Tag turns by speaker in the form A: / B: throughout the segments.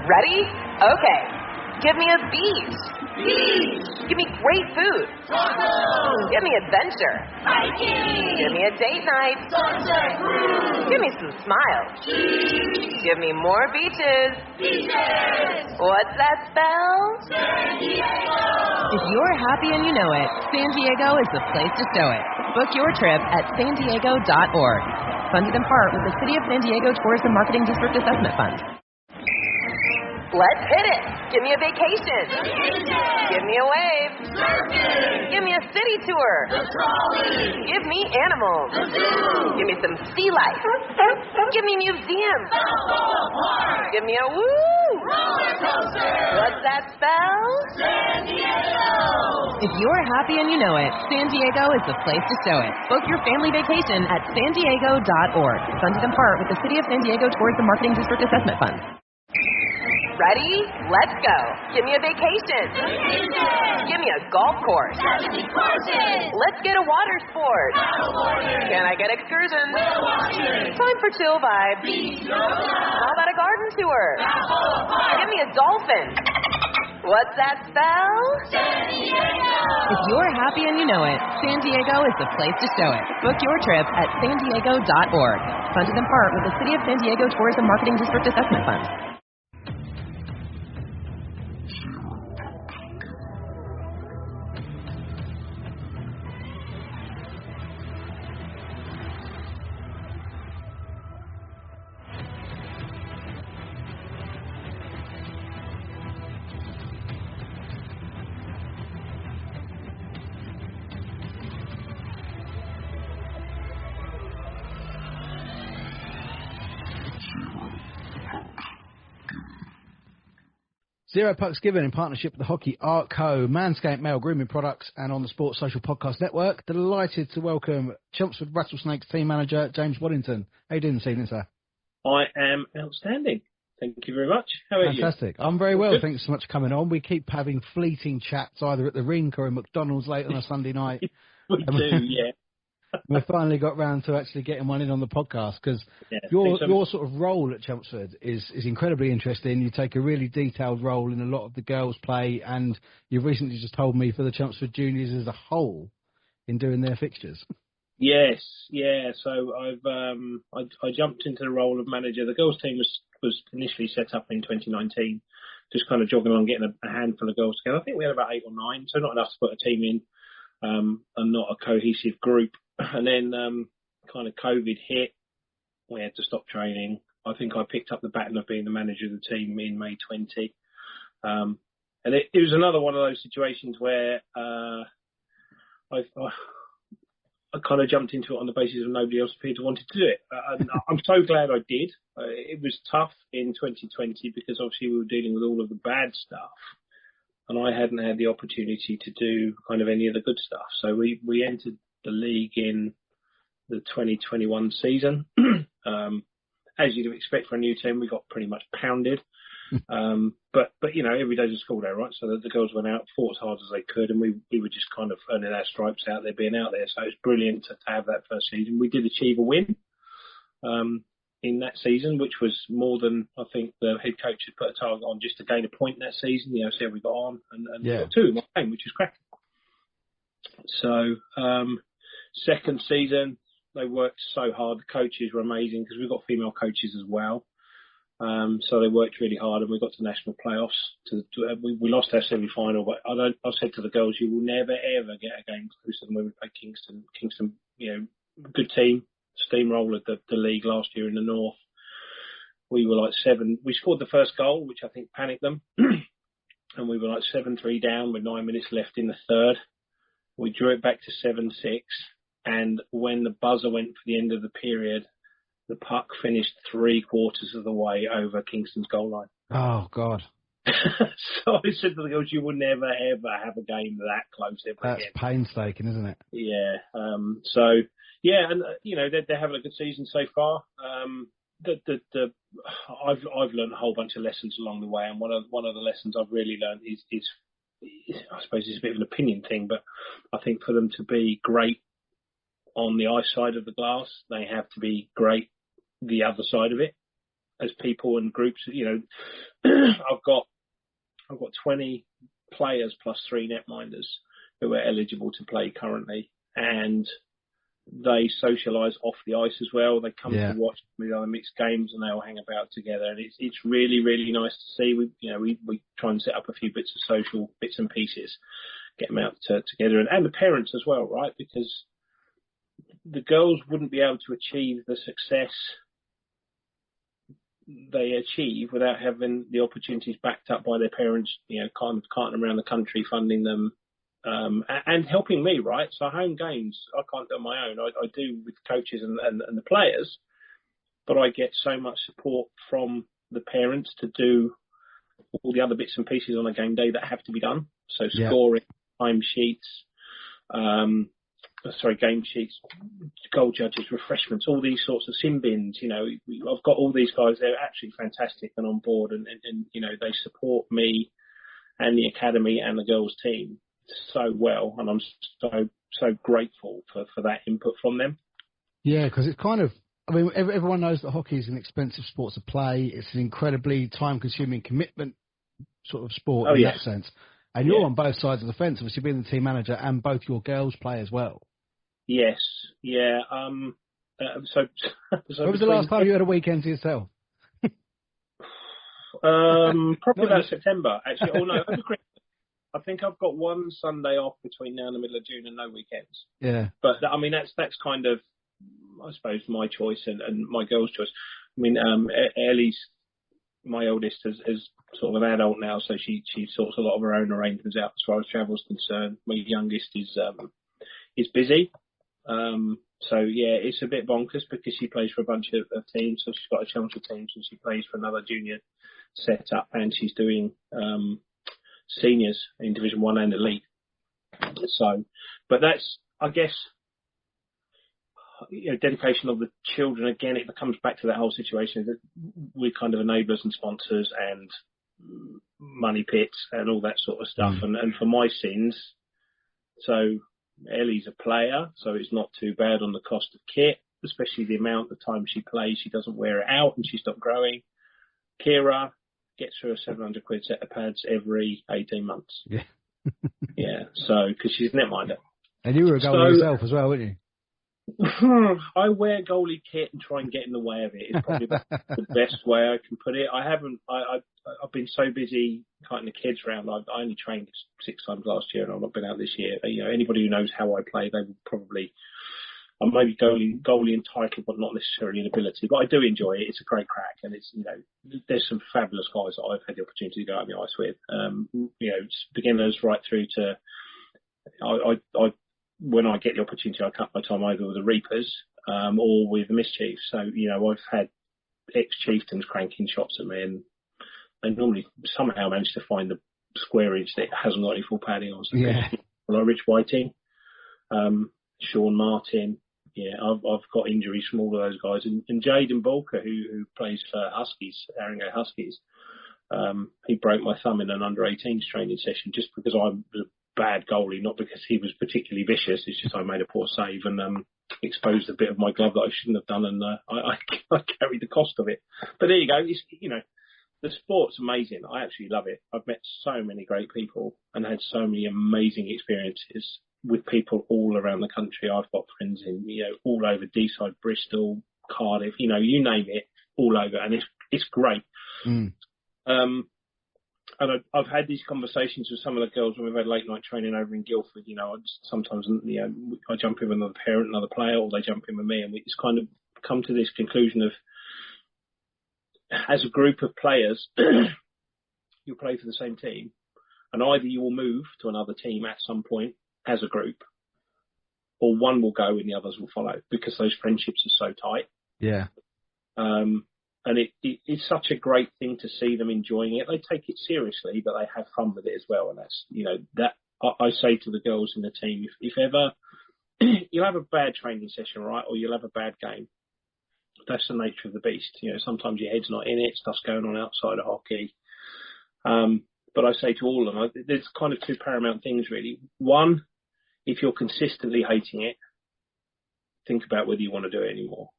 A: Ready? Okay. Give me a beach.
B: Beach.
A: Give me great food.
B: Tacos.
A: Give me adventure.
B: Hiking.
A: Give me a date night.
B: Sunset cruise.
A: Give me some smiles.
B: Cheese.
A: Give me more beaches.
B: Beaches.
A: What's that spell?
B: San Diego.
A: If you're happy and you know it, San Diego is the place to show it. Book your trip at sandiego.org. Funded in part with the City of San Diego Tourism Marketing District Assessment Fund. Let's hit it. Give me a vacation. Give me a wave.
B: Surfing.
A: Give me a city tour.
B: The trolley.
A: Give me animals.
B: The zoo.
A: Give me some sea life. Give me museums.
B: Balboa Park.
A: Give me a woo.
B: Roller coaster.
A: What's that spell?
B: San Diego.
A: If you're happy and you know it, San Diego is the place to show it. Book your family vacation at sandiego.org. Funded in part with the City of San Diego Tourism Marketing District Assessment Fund. Ready? Let's go. Give me a vacation. Give me a golf course. Let's get a water sport. Can I get excursions? Time for chill vibes. How about a garden tour? Give me a dolphin. What's that spell?
B: San Diego.
A: If you're happy and you know it, San Diego is the place to show it. Book your trip at sandiego.org. Funded in part with the City of San Diego Tourism Marketing District Assessment Fund.
C: Zero Pucks Given in partnership with the Hockey Art Co, Manscaped Male Grooming Products, and on the Sports Social Podcast Network. Delighted to welcome Chelmsford Rattlesnakes team manager James Waddington. How you doing this evening, sir?
D: I am outstanding. Thank you very much. How are you?
C: Fantastic. I'm very well.
D: Good.
C: Thanks so much for coming on. We keep having fleeting chats either at the rink or in McDonald's late on a Sunday night.
D: We do, yeah.
C: We've finally got round to actually getting one in on the podcast because
D: Yeah,
C: your sort of role at Chelmsford is incredibly interesting. You take a really detailed role in a lot of the girls' play, and you've recently just told me for the Chelmsford juniors as a whole in doing their fixtures.
D: Yes, yeah. So I jumped into the role of manager. The girls' team was initially set up in 2019, just kind of jogging along, getting a handful of girls together. I think we had about 8 or 9, so not enough to put a team in, and not a cohesive group. And then kind of COVID hit. We had to stop training. I think I picked up the baton of being the manager of the team in May 20. And it was another one of those situations where I kind of jumped into it on the basis of nobody else appeared to wanted to do it. And I'm so glad I did. It was tough in 2020 because obviously we were dealing with all of the bad stuff. And I hadn't had the opportunity to do kind of any of the good stuff. So we entered the league in the 2021 season. As you'd expect for a new team, we got pretty much pounded. But you know, every day's a school day, right? So the girls went out, fought as hard as they could, and we were just kind of earning our stripes out there, being out there. So it was brilliant to have that first season. We did achieve a win in that season, which was more than I think the head coach had put a target on, just to gain a point in that season. You know, see how we got on, and we got 2 in one game, which is cracking. So second season, they worked so hard. The coaches were amazing because we've got female coaches as well. So they worked really hard, and we got to national playoffs. We lost our semi-final, but I said to the girls, you will never ever get a game closer than when we played Kingston. Kingston, you know, good team, steamrolled the league last year in the north. We were like 7. We scored the first goal, which I think panicked them, and we were like 7-3 down with 9 minutes left in the third. We drew it back to 7-6, and when the buzzer went for the end of the period, the puck finished 3/4 of the way over Kingston's goal line.
C: Oh, God.
D: So I said to the girls, you will never, ever have a game that close ever
C: That's
D: again.
C: painstaking, isn't it?
D: Yeah. So, yeah, and, you know, they're having a good season so far. I've learned a whole bunch of lessons along the way, and one of the lessons I've really learned is I suppose it's a bit of an opinion thing, but I think for them to be great on the ice side of the glass, they have to be great the other side of it. as people and groups. I've got 20 players plus 3 netminders who are eligible to play currently, and they socialise off the ice as well. They come to watch the other mixed games, and they all hang about together. And it's really, really nice to see. We try and set up a few bits of social bits and pieces, get them out together, and the parents as well, right? Because the girls wouldn't be able to achieve the success they achieve without having the opportunities backed up by their parents, kind of carting around the country, funding them, and helping me, right? So home games, I can't do on my own. I do with coaches and the players, but I get so much support from the parents to do all the other bits and pieces on a game day that have to be done. So scoring, time sheets, game sheets, goal judges, refreshments, all these sorts of sim bins. I've got all these guys. They're absolutely fantastic and on board, and they support me and the academy and the girls team so well, and I'm so grateful for that input from them. Yeah,
C: because it's kind of, everyone knows that hockey is an expensive sport to play. It's an incredibly time-consuming commitment sort of sport in that sense. And you're on both sides of the fence, obviously being the team manager, and both your girls play as well.
D: Yes, yeah. So
C: when was the last time you had a weekend to yourself?
D: Probably about September, actually. Oh no, over Christmas. I think I've got one Sunday off between now and the middle of June, and no weekends.
C: Yeah.
D: But that's kind of, I suppose, my choice and my girl's choice. Ellie's my eldest is sort of an adult now, so she sorts a lot of her own arrangements out as far as travel is concerned. My youngest is busy. So yeah, it's a bit bonkers because she plays for a bunch of teams. So she's got a Chelmsford team, and she plays for another junior setup, and she's doing seniors in Division 1 and Elite. So, but that's, I guess, dedication of the children. Again, it comes back to that whole situation that we're kind of enablers and sponsors and money pits and all that sort of stuff. And for my sins, so Ellie's a player, so it's not too bad on the cost of kit, especially the amount of time she plays. She doesn't wear it out and she stopped growing. Kira gets her a 700 quid set of pads every 18 months.
C: Yeah.
D: Yeah, so, because she's a netminder.
C: And you were a goalie yourself as well, weren't you?
D: I wear goalie kit and try and get in the way of it. It's probably the best way I can put it. I've been so busy kiting the kids around. I only trained 6 times last year, and I've not been out this year. Anybody who knows how I play, they would probably. I'm maybe goalie entitled, but not necessarily an ability. But I do enjoy it. It's a great crack, and it's there's some fabulous guys that I've had the opportunity to go out on the ice with. Beginners right through to I when I get the opportunity, I cut my time either with the Reapers or with the Mischiefs. So I've had ex-chieftains cranking shots at me, and they normally somehow manage to find the square inch that hasn't got any full padding on. So like Rich Whiting, Sean Martin. Yeah, I've got injuries from all of those guys. And Jaden Balker, who plays for Huskies, Haringey Huskies, he broke my thumb in an under-18s training session just because I was a bad goalie, not because he was particularly vicious. It's just I made a poor save and exposed a bit of my glove that I shouldn't have done, and I carried the cost of it. But there you go. It's, the sport's amazing. I actually love it. I've met so many great people and had so many amazing experiences with people all around the country. I've got friends in, all over Deeside, Bristol, Cardiff, you name it, all over, and it's great. And I've had these conversations with some of the girls when we've had late night training over in Guildford. Sometimes I jump in with another parent, another player, or they jump in with me, and it's kind of come to this conclusion of, as a group of players, you play for the same team, and either you will move to another team at some point as a group, or one will go and the others will follow, because those friendships are so tight.
C: Yeah.
D: And it's such a great thing to see them enjoying it. They take it seriously, but they have fun with it as well. And that's, that I say to the girls in the team, if ever you'll have a bad training session, right, or you'll have a bad game, that's the nature of the beast. Sometimes your head's not in it, stuff's going on outside of hockey. But I say to all of them, there's kind of 2 paramount things, really. One, if you're consistently hating it, think about whether you want to do it anymore.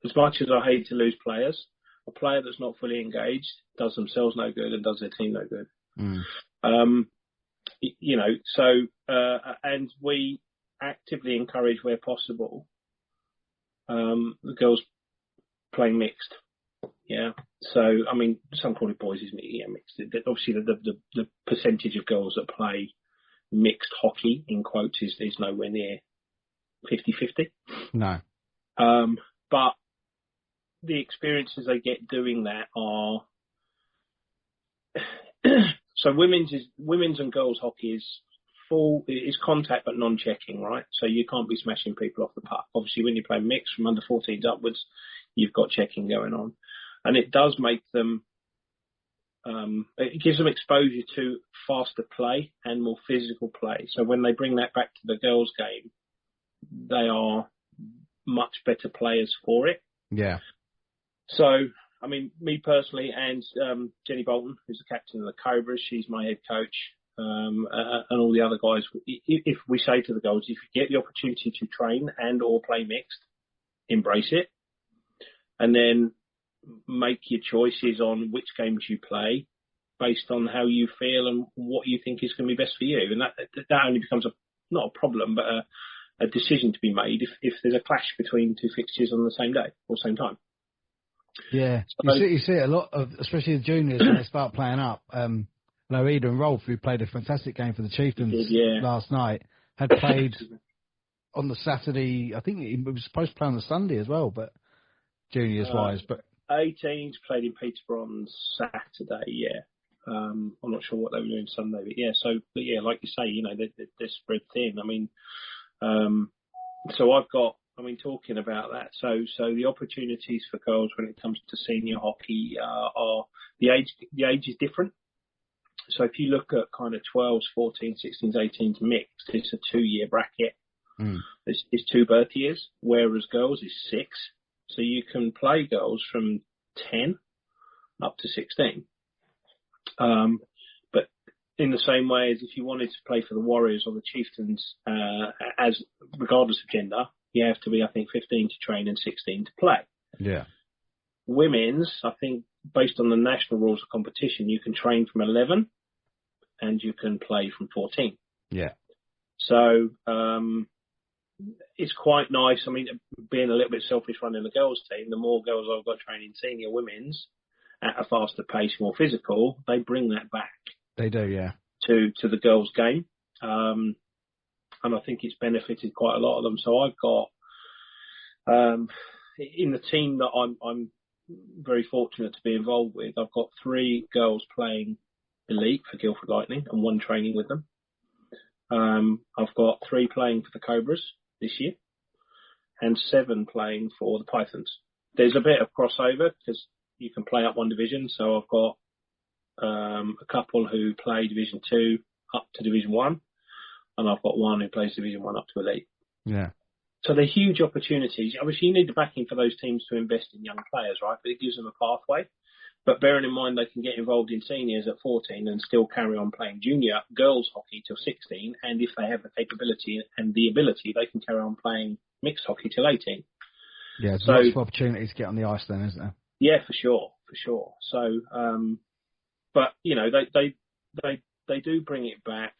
D: As much as I hate to lose players, a player that's not fully engaged does themselves no good and does their team no good. And we actively encourage where possible the girls playing mixed. Yeah. So, I mean, some call it boys is mixed. Obviously, the percentage of girls that play mixed hockey, in quotes, is nowhere near 50-50.
C: No.
D: But the experiences they get doing that are... So women's and girls hockey is contact but non-checking, right? So you can't be smashing people off the puck. Obviously, when you play mixed from under 14s upwards, you've got checking going on. And it does make them, it gives them exposure to faster play and more physical play. So when they bring that back to the girls' game, they are much better players for it.
C: Yeah.
D: So, I mean, me personally and Jenny Bolton, who's the captain of the Cobras, she's my head coach, and all the other guys, if we say to the girls, if you get the opportunity to train and or play mixed, embrace it. And then make your choices on which games you play based on how you feel and what you think is going to be best for you. And that only becomes not a problem, but a decision to be made if there's a clash between two fixtures on the same day or same time.
C: Yeah,
D: So,
C: you see it a lot of, especially the juniors when they start playing up. I know Eden Rolfe, who played a fantastic game for the Chieftains last night, had played on the Saturday. I think he was supposed to play on the Sunday as well, but juniors-wise. But
D: 18s played in Peterborough on Saturday, yeah. I'm not sure what they were doing Sunday, but yeah. But yeah, like you say, you know, they're spread thin. I mean, so I've got, I mean, talking about that. So the opportunities for girls when it comes to senior hockey are the age is different. So if you look at kind of 12s, 14s, 16s, 18s mixed, it's a 2-year bracket. It's 2 birth years, whereas girls is 6. So you can play girls from 10 up to 16. But in the same way as if you wanted to play for the Warriors or the Chieftains, as regardless of gender, you have to be, I think, 15 to train and 16 to play.
C: Yeah.
D: Women's, I think, based on the national rules of competition, you can train from 11 and you can play from 14.
C: Yeah.
D: So it's quite nice. I mean, being a little bit selfish running the girls' team, the more girls I've got training senior women's at a faster pace, more physical, they bring that back.
C: They do, yeah.
D: To the girls' game. And I think it's benefited quite a lot of them. So I've got, in the team that I'm very fortunate to be involved with, I've got 3 girls playing elite for Guildford Lightning and 1 training with them. I've got 3 playing for the Cobras this year and 7 playing for the Pythons. There's a bit of crossover because you can play up 1 division. So I've got a couple who play Division 2 up to Division 1, and I've got 1 who plays Division 1 up to elite.
C: Yeah.
D: So they're huge opportunities. Obviously, you need the backing for those teams to invest in young players, right? But it gives them a pathway. But bearing in mind they can get involved in seniors at 14 and still carry on playing junior girls hockey till 16. And if they have the capability and the ability, they can carry on playing mixed hockey till 18.
C: Yeah, there's lots of opportunities to get on the ice then, isn't there?
D: Yeah, for sure. So, but you know, they do bring it back,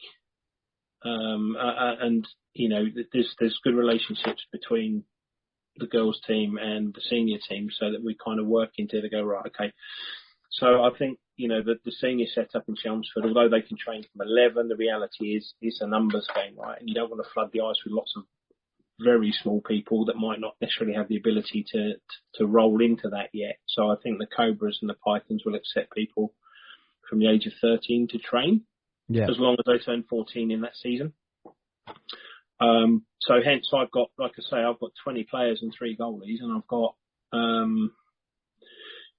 D: and you know, there's good relationships between the girls' team and the senior team, so that we kind of work into to go right. Okay, so I think you know the senior setup in Chelmsford, although they can train from 11, the reality is it's a numbers game, right? And you don't want to flood the ice with lots of very small people that might not necessarily have the ability to roll into that yet. So I think the Cobras and the Pythons will accept people from the age of 13 to train, as long as they turn 14 in that season. So hence I've got, like I say, I've got 20 players and 3 goalies, and I've got,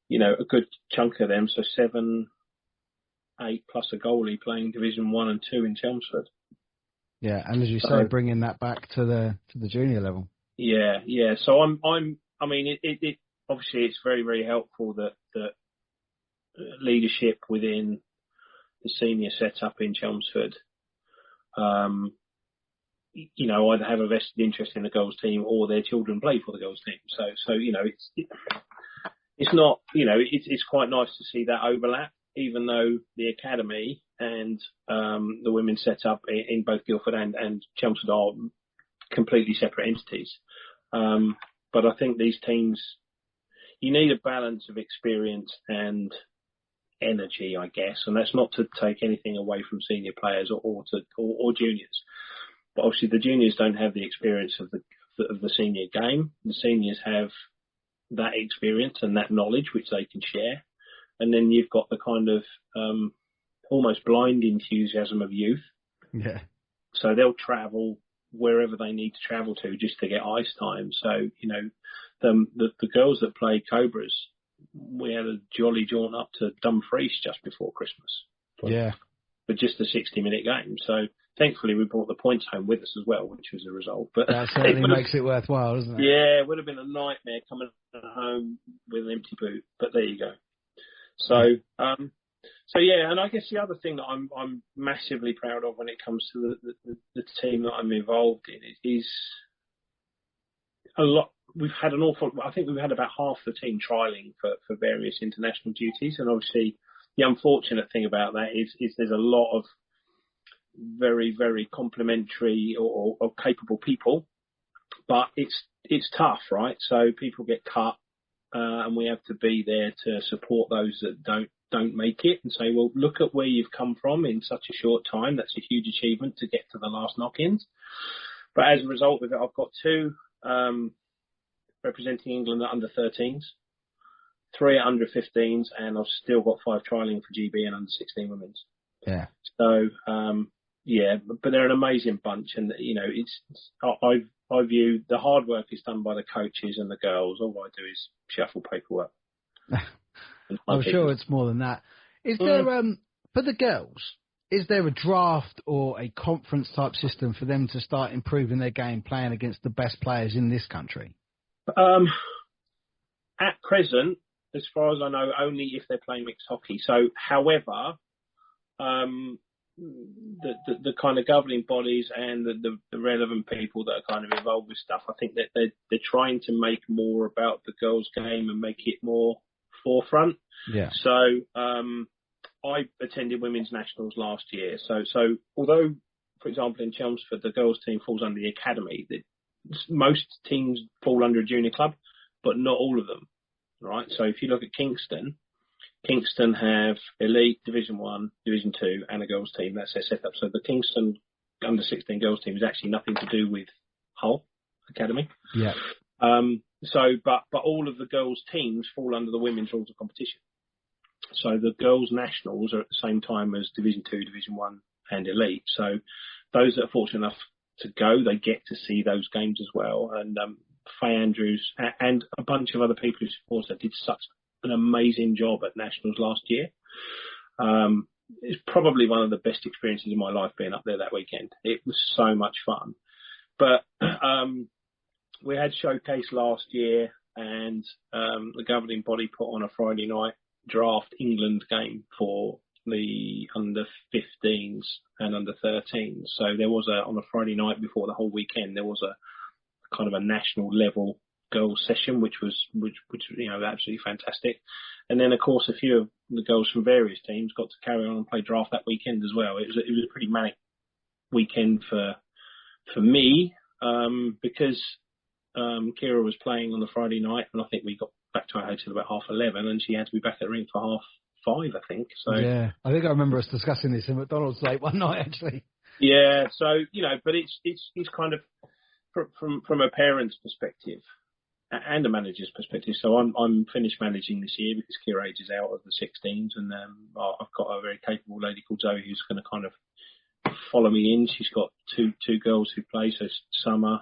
D: you know, a good chunk of them. So 7, 8 plus a goalie playing Division 1 and 2 in Chelmsford.
C: Yeah, and as you say, bringing that back to the junior level. Yeah.
D: So I mean, it obviously it's very, very helpful that leadership within the senior setup in Chelmsford, you know, either have a vested interest in the girls' team or their children play for the girls' team. So you know, it's not, it's quite nice to see that overlap, even though the academy and the women's setup in both Guildford and Chelmsford are completely separate entities. But I think these teams, you need a balance of experience and energy, I guess, and that's not to take anything away from senior players or juniors. But obviously, the juniors don't have the experience of the senior game. The seniors have that experience and that knowledge which they can share, and then you've got the kind of almost blind enthusiasm of youth.
C: Yeah.
D: So they'll travel wherever they need to travel to just to get ice time. So the girls that play Cobras, we had a jolly jaunt up to Dumfries just before Christmas. For just a 60-minute game. So thankfully we brought the points home with us as well, which was a result. But
C: that certainly makes it worthwhile, doesn't it?
D: Yeah, it would have been a nightmare coming home with an empty boot. But there you go. So yeah, and I guess the other thing that I'm massively proud of when it comes to the team that I'm involved in is a lot. We've had I think we've had about half the team trialling for various international duties, and obviously the unfortunate thing about that is there's a lot of very, very complimentary or capable people, but it's tough, right? So people get cut, and we have to be there to support those that don't make it and say, well, look at where you've come from in such a short time. That's a huge achievement to get to the last knock-ins. But as a result of it, I've got two representing England at under 13s, 3 at under 15s, and I've still got 5 trialling for GB and under 16 women's.
C: Yeah.
D: So, but they're an amazing bunch, and I view the hard work is done by the coaches and the girls. All I do is shuffle paperwork.
C: I'm sure it's more than that. Is there for the girls? Is there a draft or a conference type system for them to start improving their game, playing against the best players in this country?
D: At present, as far as I know, only if they're playing mixed hockey. So, however, the kind of governing bodies and the relevant people that are kind of involved with stuff, I think that they're trying to make more about the girls' game and make it more forefront.
C: Yeah.
D: So, I attended women's nationals last year. So although, for example, in Chelmsford, the girls' team falls under the academy, most teams fall under a junior club, but not all of them, right? So if you look at Kingston have elite Division 1, Division 2 and a girls team. That's their setup. So the Kingston under 16 girls team is actually nothing to do with Hull Academy.
C: Yeah.
D: But all of the girls teams fall under the women's rules of competition. So the girls nationals are at the same time as Division 2, Division 1 and elite. So those that are fortunate enough to go, they get to see those games as well. And Faye Andrews and a bunch of other people who support that did such an amazing job at nationals last year. It's probably one of the best experiences in my life being up there that weekend. It was so much fun. But we had showcase last year, and the governing body put on a Friday night draft England game for the under 15s and under 13s. So there was on a Friday night before the whole weekend, there was a kind of a national level girls session, which was absolutely fantastic. And then of course a few of the girls from various teams got to carry on and play draft that weekend as well. It was a pretty manic weekend for me, because Kira was playing on the Friday night, and I think we got back to our hotel about 11:30, and she had to be back at the ring for 5:30, I think. So
C: yeah, I think I remember us discussing this in McDonald's late one night, actually.
D: Yeah, so but it's kind of from a parent's perspective and a manager's perspective. So I'm finished managing this year because Kira Age is out of the 16s, and I've got a very capable lady called Zoe who's going to kind of follow me in. She's got two girls who play. So Summer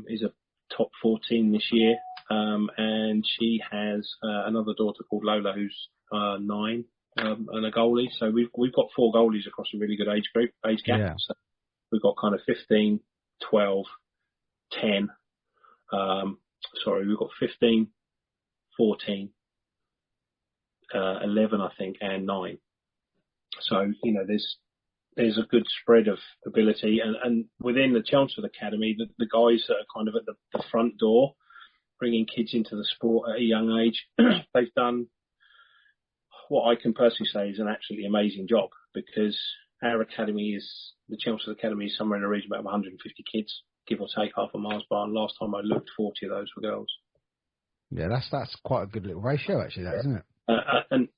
D: is a top 14 this year, and she has another daughter called Lola who's 9 and a goalie. So we've got 4 goalies across a really good age gap.
C: Yeah.
D: So we've got kind of 15, 12, 10. We've got 15, 14, 11, I think, and 9. So, there's a good spread of ability. And within the Chelmsford Academy, the guys that are kind of at the front door bringing kids into the sport at a young age. They've done what I can personally say is an absolutely amazing job, because our academy the Chelmsford Academy is somewhere in the region of about 150 kids, give or take half a Mars bar. And last time I looked, 40 of those were girls.
C: Yeah, that's quite a good little ratio, actually, that, isn't it?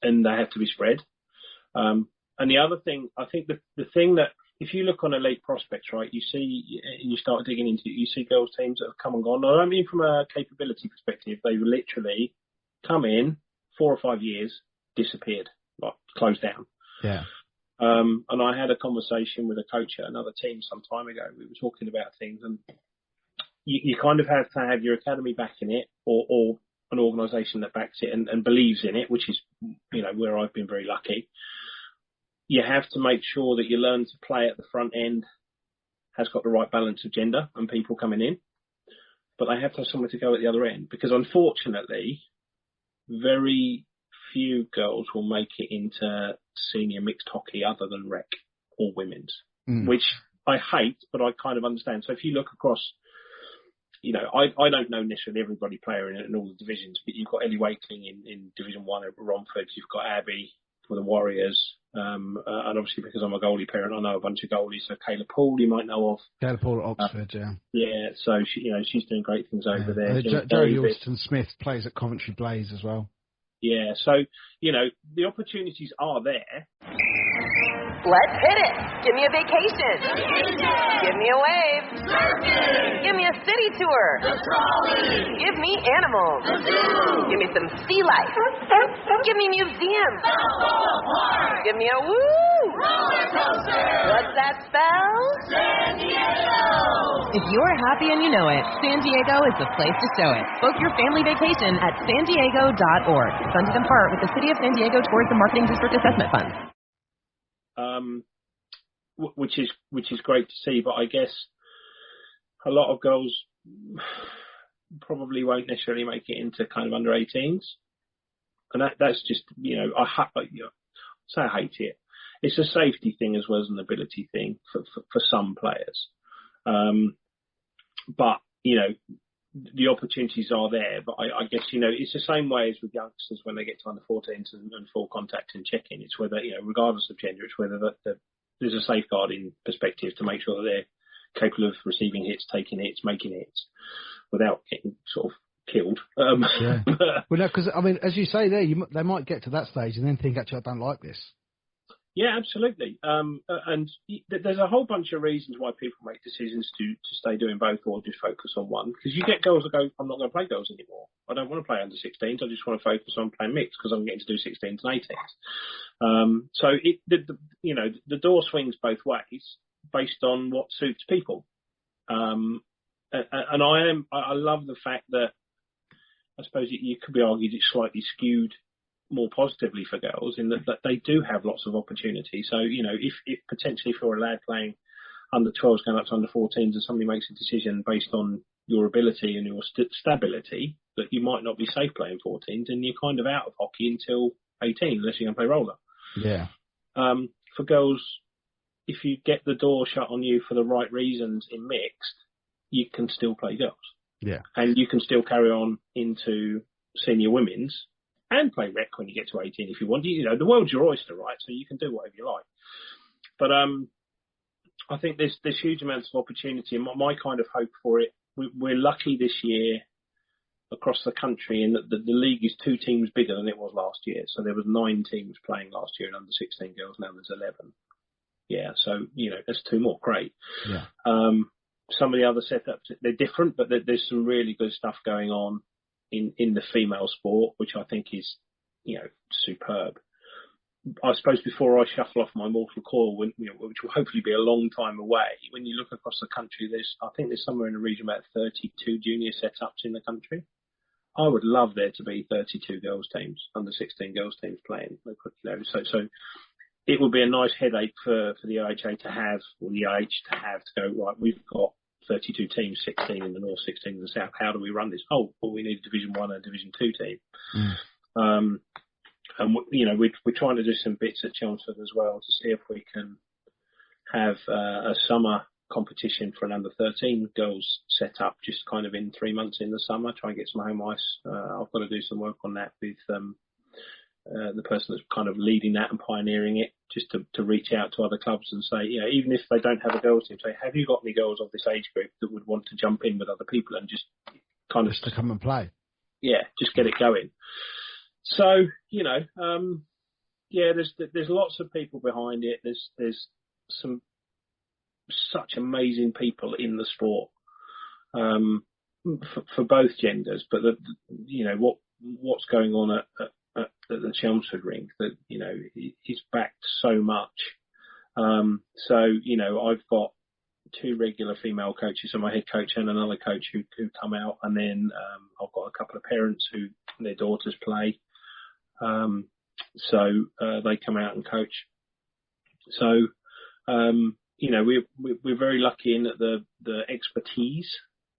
D: And they have to be spread. And the other thing, I think the thing that, if you look on elite prospects, right, you see, and you start digging into it, you see girls teams that have come and gone. I don't mean from a capability perspective. They've literally come in 4 or 5 years, disappeared, like closed down.
C: Yeah.
D: And I had a conversation with a coach at another team some time ago. We were talking about things, and you kind of have to have your academy backing it, or an organisation that backs it and believes in it, which is, where I've been very lucky. You have to make sure that you learn to play at the front end has got the right balance of gender and people coming in, but they have to have somewhere to go at the other end, because unfortunately, very few girls will make it into senior mixed hockey other than rec or women's, which I hate, but I kind of understand. So if you look across, I don't know necessarily everybody player in all the divisions, but you've got Ellie Wakeling in Division 1 over Romford, you've got Abby for the Warriors, and obviously because I'm a goalie parent, I know a bunch of goalies. So Kayla Paul, you might know of.
C: Kayla Paul at Oxford, yeah.
D: Yeah, so she's doing great things over there.
C: Joey Alston-Smith plays at Coventry Blaze as well.
D: Yeah, so, the opportunities are there.
A: Let's hit it. Give me a vacation. Give me a wave. Give me a city tour. Give me animals. Give me some sea life. Give me museums. Give me a woo. What's that spell?
B: San Diego!
A: If you're happy and you know it, San Diego is the place to show it. Book your family vacation at sandiego.org. Funded in part with the City of San Diego Tourism Marketing District Assessment Funds.
D: Which is great to see, but I guess a lot of girls probably won't necessarily make it into kind of under 18s, and that's just I hate it. It's a safety thing as well as an ability thing for some players, but the opportunities are there. But I guess it's the same way as with youngsters when they get to under 14s and full contact and check-in. It's whether regardless of gender, it's whether there's a safeguarding perspective to make sure that they're capable of receiving hits, taking hits, making hits without getting sort of killed.
C: Yeah. Well, no, because as you say there, they might get to that stage and then think, actually, I don't like this.
D: Yeah, absolutely. And there's a whole bunch of reasons why people make decisions to stay doing both or just focus on one. Because you get girls that go, I'm not going to play girls anymore. I don't want to play under 16s. I just want to focus on playing mixed because I'm getting to do 16s and 18s. So the door swings both ways based on what suits people. And I love the fact that I suppose it could be argued it's slightly skewed more positively for girls in that they do have lots of opportunity. So, if potentially for a lad playing under 12s going up to under 14s and somebody makes a decision based on your ability and your stability that you might not be safe playing 14s, and you're kind of out of hockey until 18 unless you're going to play roller.
C: Yeah.
D: For girls, if you get the door shut on you for the right reasons in mixed, you can still play girls.
C: Yeah. And
D: you can still carry on into senior women's and play rec when you get to 18 if you want. The world's your oyster, right? So you can do whatever you like. But I think there's huge amounts of opportunity, and my kind of hope for it, we're lucky this year across the country in that the league is 2 teams bigger than it was last year. So there was 9 teams playing last year in under 16 girls. Now there's 11. Yeah, so there's 2 more. Great.
C: Yeah.
D: Some of the other setups, they're different, but there's some really good stuff going on in the female sport, which I think is, superb. I suppose before I shuffle off my mortal coil, which will hopefully be a long time away, when you look across the country, I think there's somewhere in the region about 32 junior setups in the country. I would love there to be 32 girls teams, under 16 girls teams playing. So it would be a nice headache for the OHA to have, or the IH to have, to go, right, we've got 32 teams, 16 in the north, 16 in the south. How do we run this? Oh, well, we need a Division 1 and a Division 2 team. And, we're trying to do some bits at Chelmsford as well to see if we can have a summer competition for an under-13 girls set up just kind of in 3 months in the summer, try and get some home ice. I've got to do some work on that with the person that's kind of leading that and pioneering it, just to reach out to other clubs and say, even if they don't have a girls team, say, have you got any girls of this age group that would want to jump in with other people and just kind of...
C: Just to come and play.
D: Yeah, just get it going. So, there's lots of people behind it. There's some such amazing people in the sport for both genders, but what's going on at the Chelmsford rink that is backed so much. I've got 2 regular female coaches, so my head coach and another coach who come out, and then I've got a couple of parents who their daughters play, so they come out and coach. So we're very lucky in that the expertise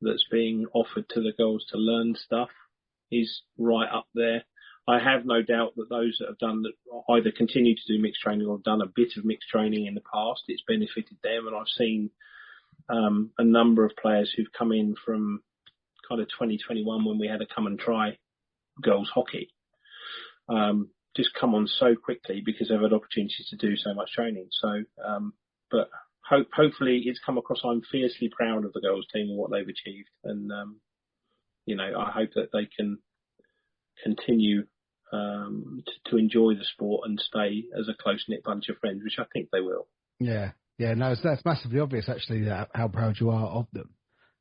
D: that's being offered to the girls to learn stuff is right up there. I have no doubt that those that have done that either continue to do mixed training or have done a bit of mixed training in the past, it's benefited them. And I've seen a number of players who've come in from kind of 2021 when we had a come and try girls hockey, just come on so quickly because they've had opportunities to do so much training. So, but hopefully it's come across. I'm fiercely proud of the girls team and what they've achieved. And, I hope that they can continue to enjoy the sport and stay as a close-knit bunch of friends, which I think they will.
C: Yeah, no, that's massively obvious, actually, how proud you are of them.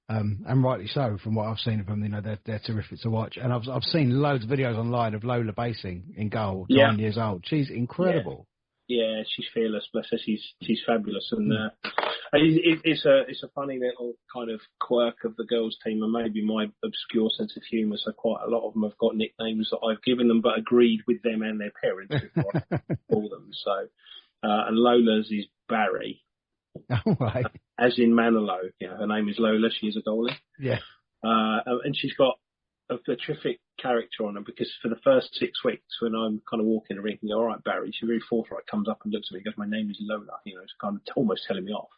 C: And rightly so, from what I've seen of them. They're terrific to watch. And I've seen loads of videos online of Lola Basing in goal, 9 years old. She's incredible.
D: Yeah, she's fearless. Bless her, she's fabulous. And it's a funny little kind of quirk of the girls' team, and maybe my obscure sense of humour. So quite a lot of them have got nicknames that I've given them, but agreed with them and their parents before I call them. So, and Lola's is Barry.
C: Oh, right.
D: As in Manilow. Her name is Lola. She's a goalie.
C: Yeah.
D: And she's got a terrific character on her, because for the first 6 weeks, when I'm kind of walking the rink and go, all right, Barry, she's very forthright, comes up and looks at me and goes, my name is Lola. It's kind of almost telling me off.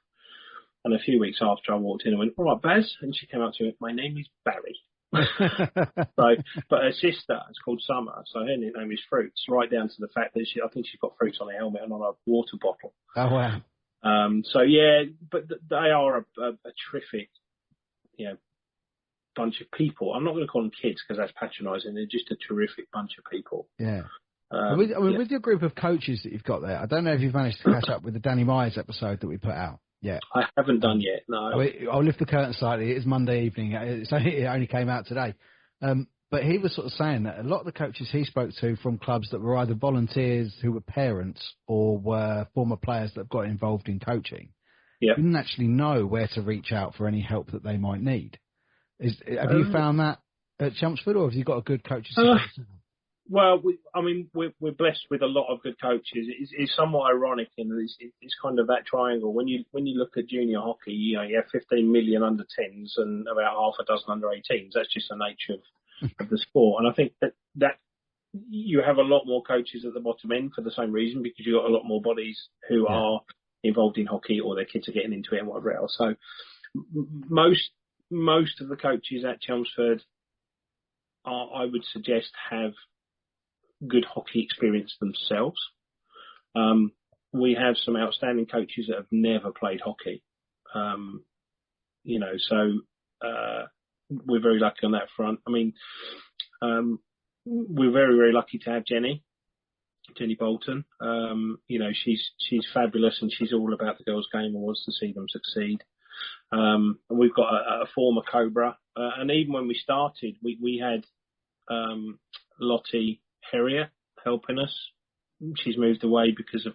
D: And a few weeks after I walked in, I went, all right, Baz. And she came up to me, my name is Barry. But her sister is called Summer, so her name is Fruits, right down to the fact that I think she's got fruits on her helmet and on a water bottle.
C: Oh, wow.
D: But they are a terrific, bunch of people. I'm not going to call them kids because that's patronising. They're just a terrific bunch of people.
C: Yeah. With your group of coaches that you've got there, I don't know if you've managed to catch up with the Danny Myers episode that we put out. Yeah,
D: I haven't done yet. No,
C: I'll lift the curtain slightly. It is Monday evening. It only came out today. But he was sort of saying that a lot of the coaches he spoke to from clubs that were either volunteers who were parents or were former players that have got involved in coaching, didn't actually know where to reach out for any help that they might need. Have you found that at Chelmsford, or have you got a good coaches?
D: Well, we're blessed with a lot of good coaches. It's somewhat ironic, it's kind of that triangle. When you look at junior hockey, you have 15 million under 10s and about half a dozen under 18s. That's just the nature of the sport. And I think that you have a lot more coaches at the bottom end for the same reason, because you've got a lot more bodies who are involved in hockey, or their kids are getting into it and whatever else. So most of the coaches at Chelmsford, I would suggest, have good hockey experience themselves. We have some outstanding coaches that have never played hockey. We're very lucky on that front. We're very, very lucky to have Jenny Bolton. She's fabulous, and she's all about the girls' game and wants to see them succeed. And we've got a former Cobra, and even when we started, we had Lottie Herrier helping us. She's moved away because of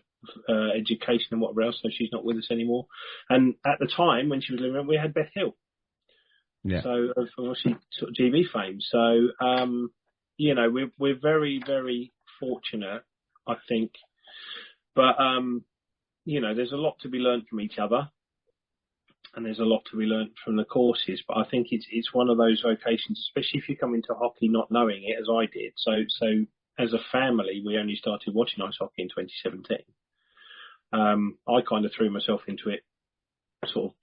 D: education and whatever else, so she's not with us anymore. And at the time when she was living, we had Beth Hill. Yeah. So obviously sort of GB fame. So we're very, very fortunate, I think. But there's a lot to be learned from each other, and there's a lot to be learned from the courses. But I think it's one of those vocations, especially if you come into hockey not knowing it, as I did. So as a family, we only started watching ice hockey in 2017. I kind of threw myself into it sort of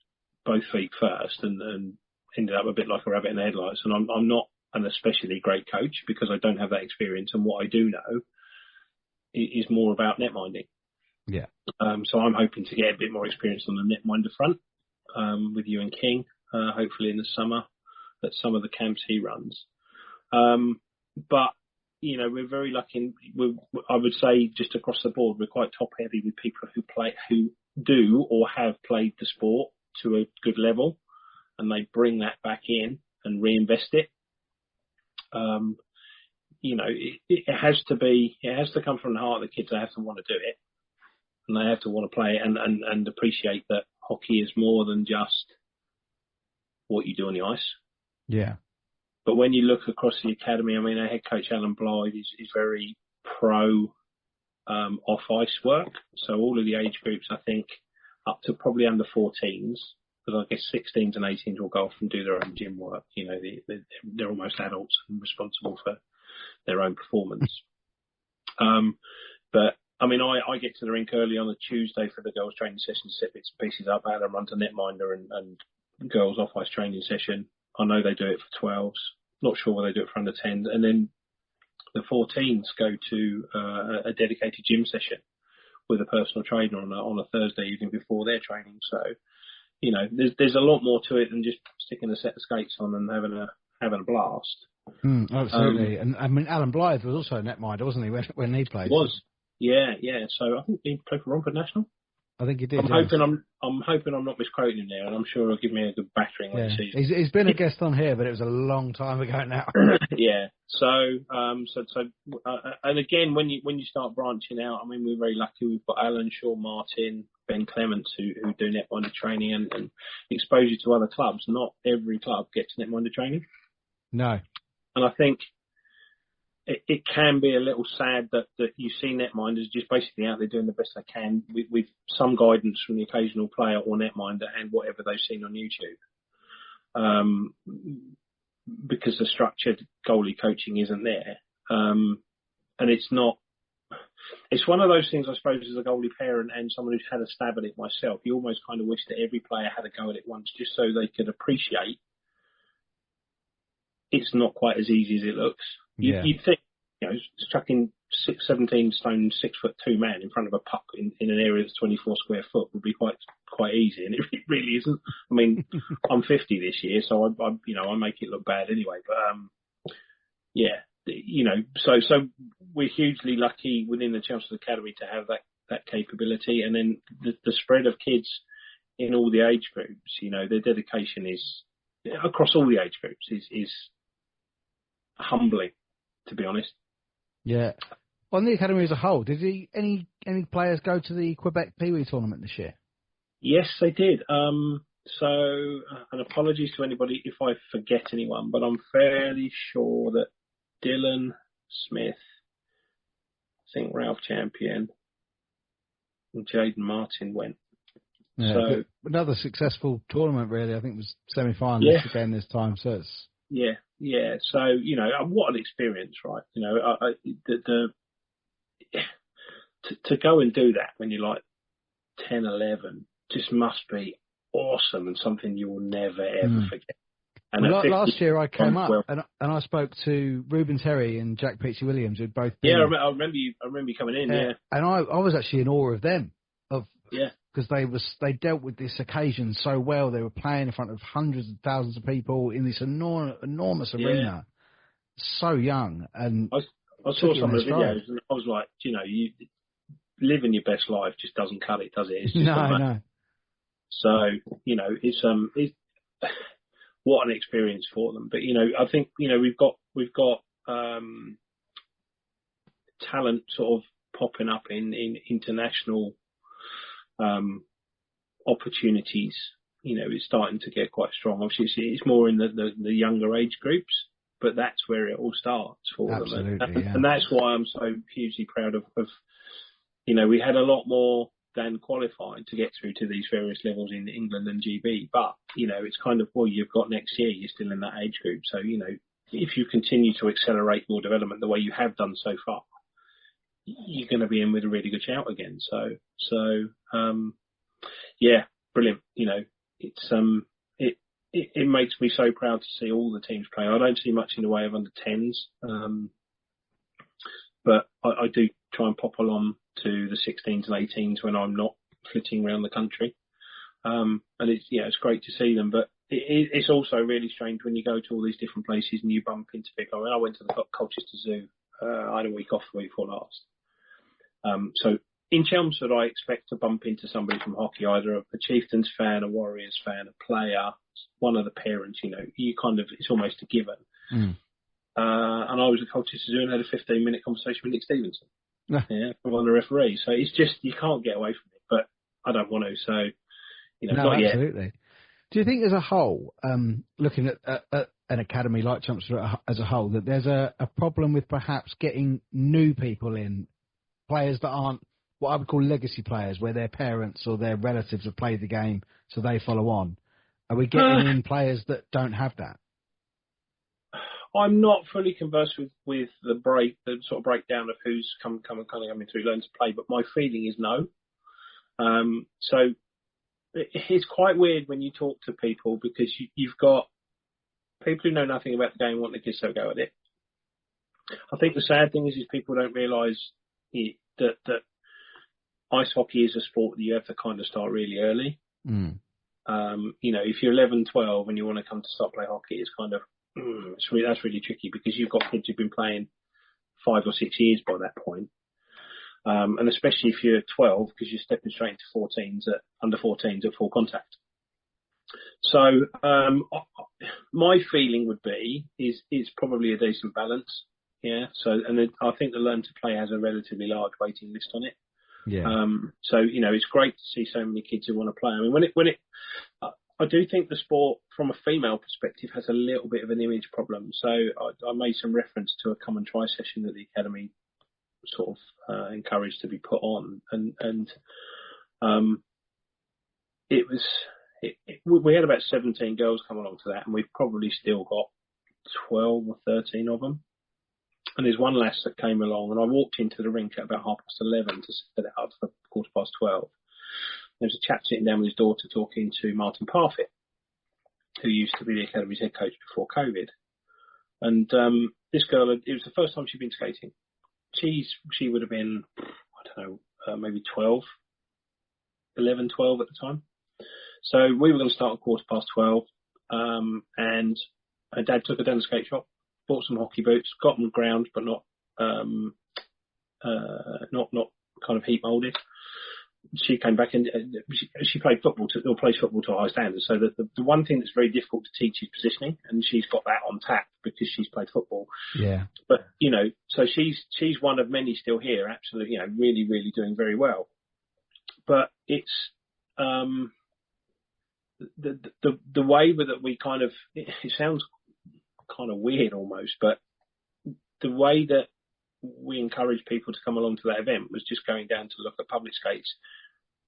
D: both feet first and ended up a bit like a rabbit in the headlights. And I'm not an especially great coach because I don't have that experience. And what I do know is more about netminding.
C: Yeah.
D: So I'm hoping to get a bit more experience on the netminder front with you and King, hopefully in the summer at some of the camps he runs. But, you know, we're very lucky. I would say just across the board, we're quite top heavy with people who do or have played the sport to a good level, and they bring that back in and reinvest it. You know, it has to come from the heart of the kids. They have to want to do it, and they have to want to play it and appreciate that hockey is more than just what you do on the ice.
C: Yeah.
D: But when you look across the academy, I mean, our head coach Alan Blythe is very pro off ice work. So all of the age groups, I think, up to probably under 14s, because I guess 16s and 18s will go off and do their own gym work. You know, they're almost adults and responsible for their own performance. But I mean, I get to the rink early on a Tuesday for the girls' training session, set bits and pieces up. Adam runs a netminder and girls' off ice training session. I know they do it for 12s. Not sure whether they do it for under 10s. And then the 14s go to a dedicated gym session with a personal trainer on a Thursday evening before their training. So, you know, there's a lot more to it than just sticking a set of skates on and having a blast.
C: Absolutely. And I mean, Alan Blythe was also a netminder, wasn't he, when he played?
D: He was. Yeah. So I think he played for Romford National.
C: I think he did.
D: I'm hoping I'm not misquoting him there, and I'm sure he'll give me a good battering when he sees.
C: He's been a guest on here, but it was a long time ago now.
D: Yeah. So and again, when you start branching out, I mean, we're very lucky. We've got Alan, Sean Martin, Ben Clements who do netminder training and exposure to other clubs. Not every club gets netminder training.
C: No.
D: And I think it can be a little sad that you see netminders just basically out there doing the best they can with some guidance from the occasional player or netminder and whatever they've seen on YouTube. Because the structured goalie coaching isn't there. And it's one of those things, I suppose, as a goalie parent and someone who's had a stab at it myself, you almost kind of wish that every player had a go at it once just so they could appreciate it's not quite as easy as it looks. You'd think, you know, chucking 17 stone, 6'2" man in front of a puck in an area that's 24 square foot would be quite easy, and it really isn't. I mean, I'm 50 this year, so I make it look bad anyway. But you know, so we're hugely lucky within the Chelmsford Academy to have that capability, and then the spread of kids in all the age groups. You know, their dedication is across all the age groups is humbling, to be honest.
C: Yeah. On the academy as a whole, did any players go to the Quebec Pee Wee tournament this year?
D: Yes, they did. So, and apologies to anybody if I forget anyone, but I'm fairly sure that Dylan Smith, I think Ralph Champion, and Jaden Martin went.
C: Yeah,
D: so
C: another successful tournament, really. I think it was semi-finals again this time. So it's
D: yeah. So, you know, what an experience, right? You know, to go and do that when you're like 10, 11 just must be awesome and something you will never ever forget. And
C: last year I came up and I spoke to Ruben Terry and Jack Peachy Williams, who'd both been.
D: Yeah, I remember you coming in. Yeah,
C: and I was actually in awe of them, because they dealt with this occasion so well. They were playing in front of hundreds of thousands of people in this enormous arena, so young. And
D: I saw some of the videos and I was like, you know, you living your best life just doesn't cut it, does it? It's just
C: no.
D: So, you know, it's what an experience for them. But, you know, I think, you know, we've got talent sort of popping up in international opportunities. You know, it's starting to get quite strong. Obviously, it's more in the younger age groups, but that's where it all starts for them. And that's why I'm so hugely proud of, you know, we had a lot more than qualified to get through to these various levels in England and GB. But, you know, it's kind of, well, you've got next year, you're still in that age group. So, you know, if you continue to accelerate your development the way you have done so far, you're going to be in with a really good shout again. So, yeah, brilliant. You know, it's it makes me so proud to see all the teams play. I don't see much in the way of under 10s, but I do try and pop along to the 16s and 18s when I'm not flitting around the country. And it's great to see them, but it's also really strange when you go to all these different places and you bump into people. I mean, I went to the Colchester Zoo. I had a week off the week before last. So in Chelmsford, I expect to bump into somebody from hockey, either a Chieftains fan, a Warriors fan, a player, one of the parents. It's almost a given. And I was at Colchester Zoo and had a 15-minute conversation with Nick Stevenson, from one of the referees. So it's just, you can't get away from it, but I don't want to. So,
C: no,
D: not
C: absolutely.
D: yet.
C: Do you think as a whole, looking at an academy like Chelmsford as a whole, that there's a problem with perhaps getting new people in, players that aren't what I would call legacy players, where their parents or their relatives have played the game, so they follow on? Are we getting in players that don't have that?
D: I'm not fully conversed with the sort of breakdown of who's coming through learn to play, but my feeling is no. So it's quite weird when you talk to people, because you've got people who know nothing about the game wanting to give a go at it. I think the sad thing is people don't realise that ice hockey is a sport that you have to kind of start really early. If you're 11, 12 and you want to come to start play hockey, it's kind of that's really tricky, because you've got kids who've been playing 5 or 6 years by that point. And especially if you're 12, because you're stepping straight into under 14s at full contact. So my feeling would be it's probably a decent balance. Yeah. So, and then I think the learn to play has a relatively large waiting list on it.
C: Yeah.
D: So it's great to see so many kids who want to play. I mean, I do think the sport from a female perspective has a little bit of an image problem. So I made some reference to a come and try session that the academy sort of encouraged to be put on, and we had about 17 girls come along to that, and we've probably still got 12 or 13 of them. And there's one lass that came along, and I walked into the rink at about 11:30 to set it up for 12:15. There was a chap sitting down with his daughter talking to Martin Parfitt, who used to be the academy's head coach before COVID. And this girl, it was the first time she'd been skating. She would have been, I don't know, maybe 11, 12 at the time. So we were going to start at 12:15, and her dad took her down the skate shop, bought some hockey boots, got them ground, but not kind of heat molded. She came back and she played plays football to a high standard. So the one thing that's very difficult to teach is positioning, and she's got that on tap because she's played football. Yeah. But so she's one of many still here, absolutely, really, really doing very well. But it's the way that we kind of, it sounds kind of weird almost, but the way that we encouraged people to come along to that event was just going down to look at public skates,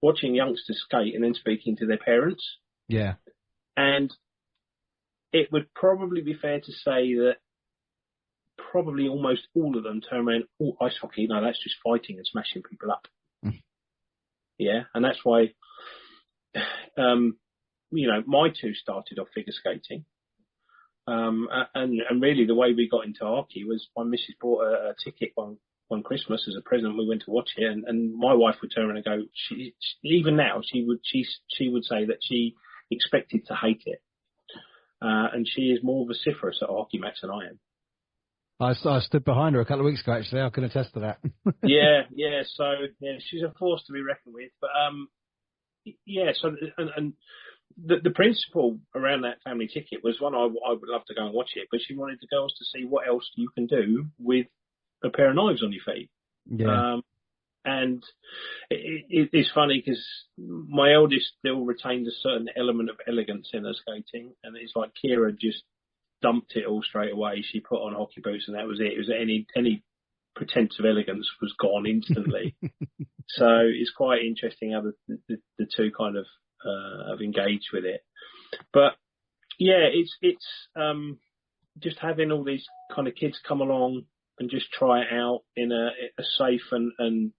D: watching youngsters skate, and then speaking to their parents. Yeah. And it would probably be fair to say that probably almost all of them turn around, oh, ice hockey, no, that's just fighting and smashing people up. Yeah. And that's why, my two started off figure skating. And really the way we got into hockey was my missus bought a ticket one Christmas as a present. We went to watch it, and my wife would turn around and go, even now, she would say that she expected to hate it. And she is more vociferous at a hockey match than I am.
C: I stood behind her a couple of weeks ago, actually. I can attest to that.
D: Yeah. So, she's a force to be reckoned with. But, so, and the principle around that family ticket was one, I would love to go and watch it, but she wanted the girls to see what else you can do with a pair of knives on your feet. Yeah. And it's funny because my eldest still retained a certain element of elegance in her skating, and it's like Kira just dumped it all straight away. She put on hockey boots and that was it. It was any pretense of elegance was gone instantly. So it's quite interesting how the two kind of have engaged with it. But yeah, it's just having all these kind of kids come along and just try it out in a safe and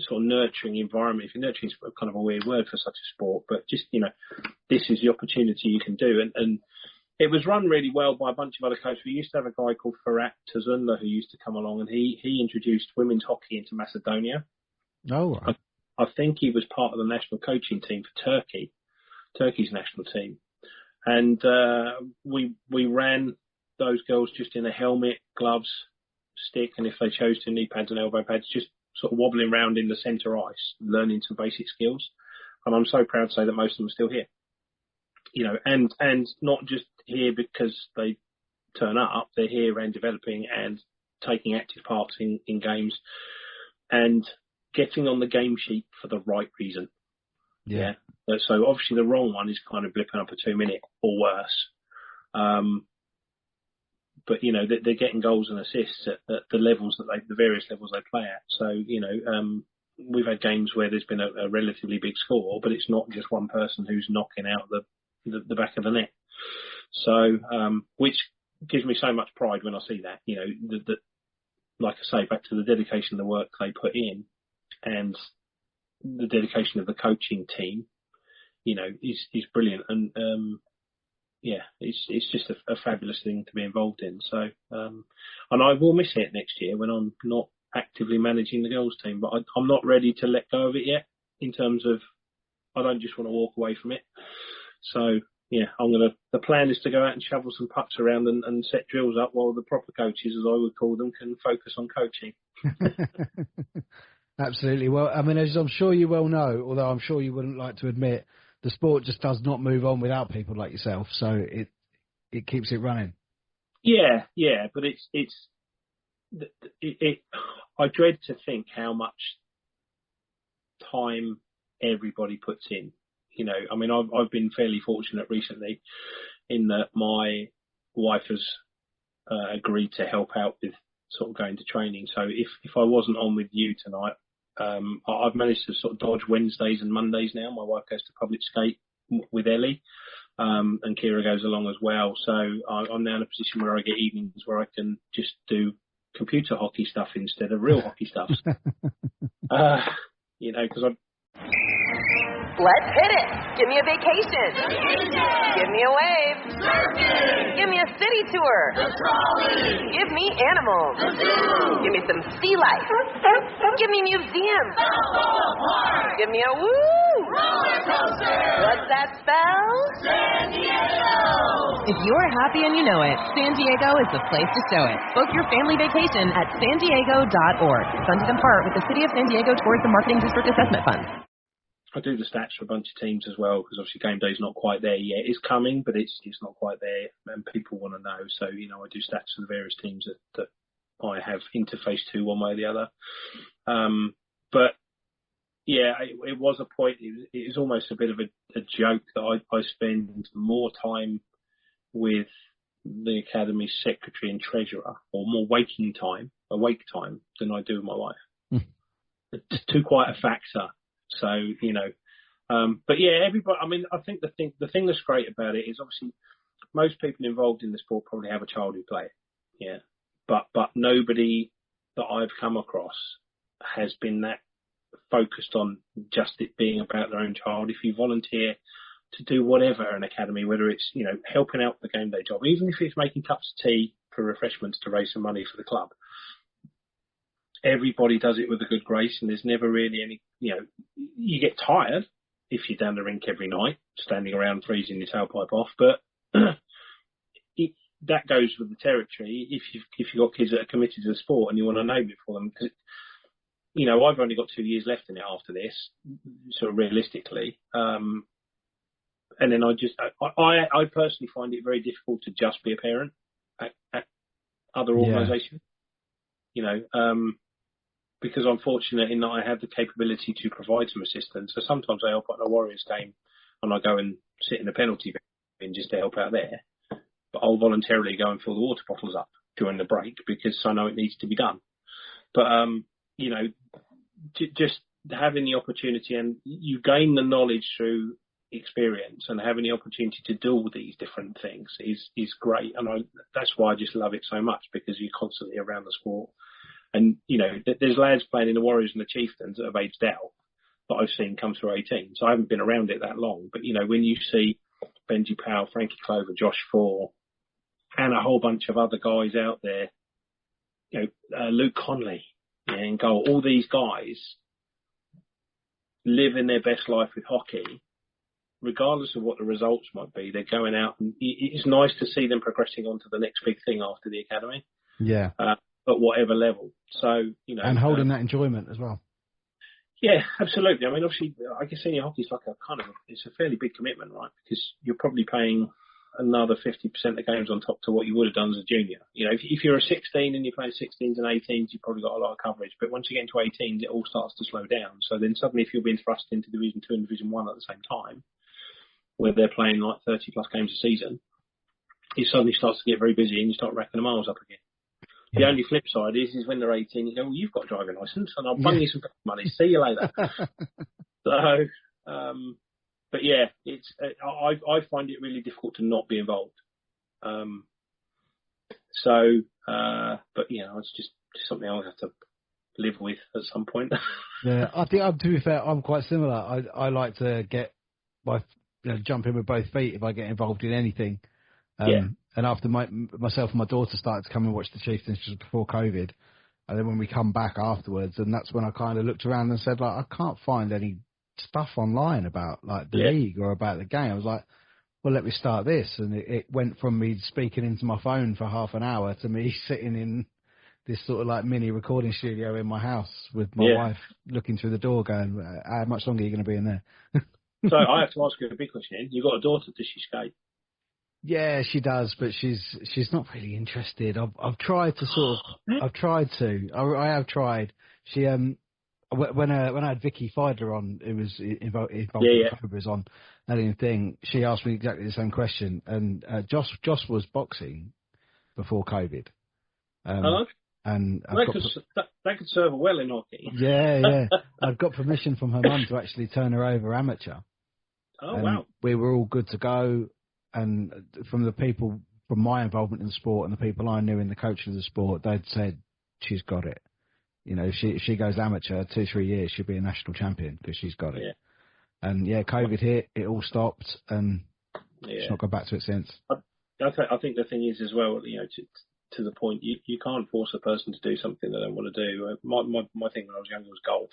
D: sort of nurturing environment. If you're nurturing is kind of a weird word for such a sport, but just, this is the opportunity you can do. And it was run really well by a bunch of other coaches. We used to have a guy called Ferhat Tazunda who used to come along, and he introduced women's hockey into Macedonia.
C: Oh, right.
D: I think he was part of the national coaching team for Turkey's national team. And we ran those girls just in a helmet, gloves, stick, and if they chose to, knee pads and elbow pads, just sort of wobbling around in the centre ice, learning some basic skills. And I'm so proud to say that most of them are still here. And not just here because they turn up, they're here and developing and taking active parts in games and getting on the game sheet for the right reason. Yeah. So obviously the wrong one is kind of blipping up a 2-minute or worse. But, they're getting goals and assists at the levels the various levels they play at. So, we've had games where there's been a relatively big score, but it's not just one person who's knocking out the back of the net. So, which gives me so much pride when I see that, like I say, back to the dedication of the work they put in and the dedication of the coaching team, is brilliant. And, it's just a fabulous thing to be involved in. So, and I will miss it next year when I'm not actively managing the girls team, but I'm not ready to let go of it yet in terms of, I don't just want to walk away from it. So, the plan is to go out and shovel some pucks around and set drills up while the proper coaches, as I would call them, can focus on coaching.
C: Absolutely. Well, I mean, as I'm sure you well know, although I'm sure you wouldn't like to admit, the sport just does not move on without people like yourself. So it keeps it running. Yeah,
D: but I dread to think how much time everybody puts in. I mean, I've been fairly fortunate recently in that my wife has agreed to help out with sort of going to training. So if I wasn't on with you tonight, I've managed to sort of dodge Wednesdays and Mondays now. My wife goes to public skate with Ellie, and Kira goes along as well. So I'm now in a position where I get evenings where I can just do computer hockey stuff instead of real hockey stuff. Because
A: Let's hit it. Give me a vacation. Give me a wave. Give me a city tour. Give me animals. Give me some sea life. Give me museums. Give me a woo. What's that spell?
B: San Diego!
A: If you're happy and you know it, San Diego is the place to show it. Book your family vacation at sandiego.org. Funded in part with the City of San Diego Tourism Marketing District Assessment Fund.
D: I do the stats for a bunch of teams as well, because obviously game day's not quite there yet. It's coming, but it's not quite there, and people want to know. So, I do stats for the various teams that I have interfaced to one way or the other. But yeah, it was a point. It was almost a bit of a joke that I spend more time with the academy's secretary and treasurer, or more awake time, than I do with my wife. It's too quite a factor. So, but yeah, everybody, I mean, I think the thing that's great about it is obviously most people involved in the sport probably have a child who play it. Yeah. But nobody that I've come across has been that focused on just it being about their own child. If you volunteer to do whatever an academy, whether it's, helping out the game day job, even if it's making cups of tea for refreshments to raise some money for the club, everybody does it with a good grace, and there's never really any, you get tired if you're down the rink every night, standing around freezing your tailpipe off, but that goes with the territory if you've got kids that are committed to the sport and you want to name it for them. Because, I've only got 2 years left in it after this, sort of realistically. And then I personally find it very difficult to just be a parent at other organisations, because I'm fortunate in that I have the capability to provide some assistance. So sometimes I help out in a Warriors game and I go and sit in the penalty bin just to help out there. But I'll voluntarily go and fill the water bottles up during the break because I know it needs to be done. But, just having the opportunity, and you gain the knowledge through experience, and having the opportunity to do all these different things is great. And that's why I just love it so much, because you're constantly around the sport And, there's lads playing in the Warriors and the Chieftains that have aged out that I've seen come through 18. So I haven't been around it that long. But, when you see Benji Powell, Frankie Clover, Josh Fore, and a whole bunch of other guys out there, Luke Conley in goal, all these guys living their best life with hockey, regardless of what the results might be. They're going out, and it's nice to see them progressing on to the next big thing after the academy.
C: Yeah.
D: At whatever level. So,
C: and holding that enjoyment as well.
D: Yeah, absolutely. I mean, obviously, I guess senior hockey is like it's a fairly big commitment, right? Because you're probably paying another 50% of games on top to what you would have done as a junior. If you're a 16 and you're playing 16s and 18s, you've probably got a lot of coverage. But once you get into 18s, it all starts to slow down. So then suddenly, if you're being thrust into Division 2 and Division 1 at the same time, where they're playing like 30 plus games a season, it suddenly starts to get very busy and you start racking the miles up again. The only flip side is when they're 18, you go, well, you've got a driving licence and I'll bung you some money. See you later. But yeah, I find it really difficult to not be involved. But it's just something I'll have to live with at some point.
C: Yeah, I think, to be fair, I'm quite similar. I like to get jump in with both feet if I get involved in anything. And after myself and my daughter started to come and watch the Chieftains just before COVID, and then when we come back afterwards, and that's when I kind of looked around and said, I can't find any stuff online about the league or about the game. I was like, well, let me start this. And it went from me speaking into my phone for half an hour to me sitting in this sort of mini recording studio in my house with my wife looking through the door going, how much longer are you going to be in there?
D: So I have to ask you a big question. You've got a daughter, does she skate?
C: Yeah, she does, but she's not really interested. I've tried to I have tried. She when I had Vicky Feidler on, who was involved in Cobras on that thing, she asked me exactly the same question. And Josh was boxing before COVID. And
D: that could serve her well in hockey.
C: Yeah. I've got permission from her mum to actually turn her over amateur.
D: Oh, wow.
C: We were all good to go. And from the people, from my involvement in the sport and the people I knew in the coach of the sport, they'd said, she's got it. If she goes amateur 2-3 years, she'll be a national champion because she's got it. Yeah. And COVID hit, it all stopped, and she's not gone back to it since.
D: I think the thing is as well, to the point, you can't force a person to do something they don't want to do. My thing when I was younger was golf.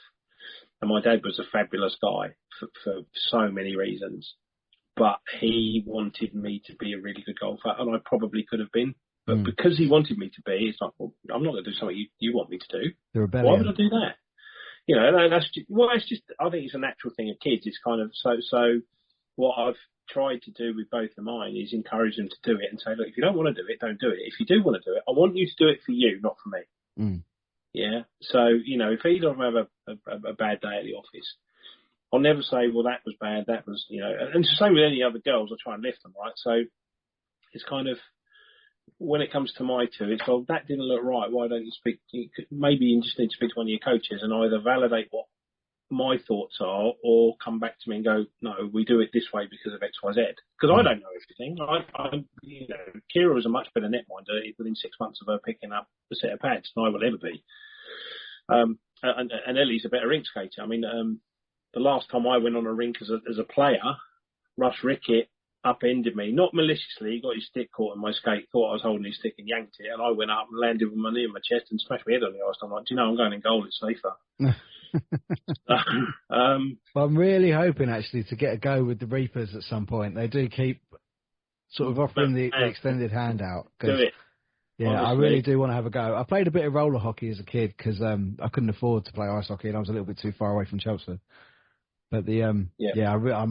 D: And my dad was a fabulous guy for so many reasons. But he wanted me to be a really good golfer, and I probably could have been. But because he wanted me to be, it's like, well, I'm not going to do something you want me to do. Why would I do that? It's just, I think it's a natural thing of kids. It's kind of, so what I've tried to do with both of mine is encourage them to do it and say, look, if you don't want to do it, don't do it. If you do want to do it, I want you to do it for you, not for me. Yeah. So, if either of them have a bad day at the office, I'll never say, well, that was bad, that was, and it's the same with any other girls, I try and lift them, right? So it's kind of, when it comes to my two, it's, well, that didn't look right, why don't you speak, maybe you just need to speak to one of your coaches and either validate what my thoughts are or come back to me and go, no, we do it this way because of X, Y, Z. Because I don't know everything. Kira was a much better netminder within 6 months of her picking up a set of pads than I will ever be. And Ellie's a better rink skater. I mean, the last time I went on a rink as a player, Russ Rickett upended me, not maliciously. He got his stick caught in my skate, thought I was holding his stick and yanked it, and I went up and landed with my knee in my chest and smashed my head on the ice. I'm like, do you know, I'm going in goal, it's safer.
C: Well, I'm really hoping actually to get a go with the Reapers at some point. They do keep sort of offering the extended hand out.
D: Do it.
C: Yeah, honestly. I really do want to have a go. I played a bit of roller hockey as a kid because I couldn't afford to play ice hockey and I was a little bit too far away from Chelmsford. But I'm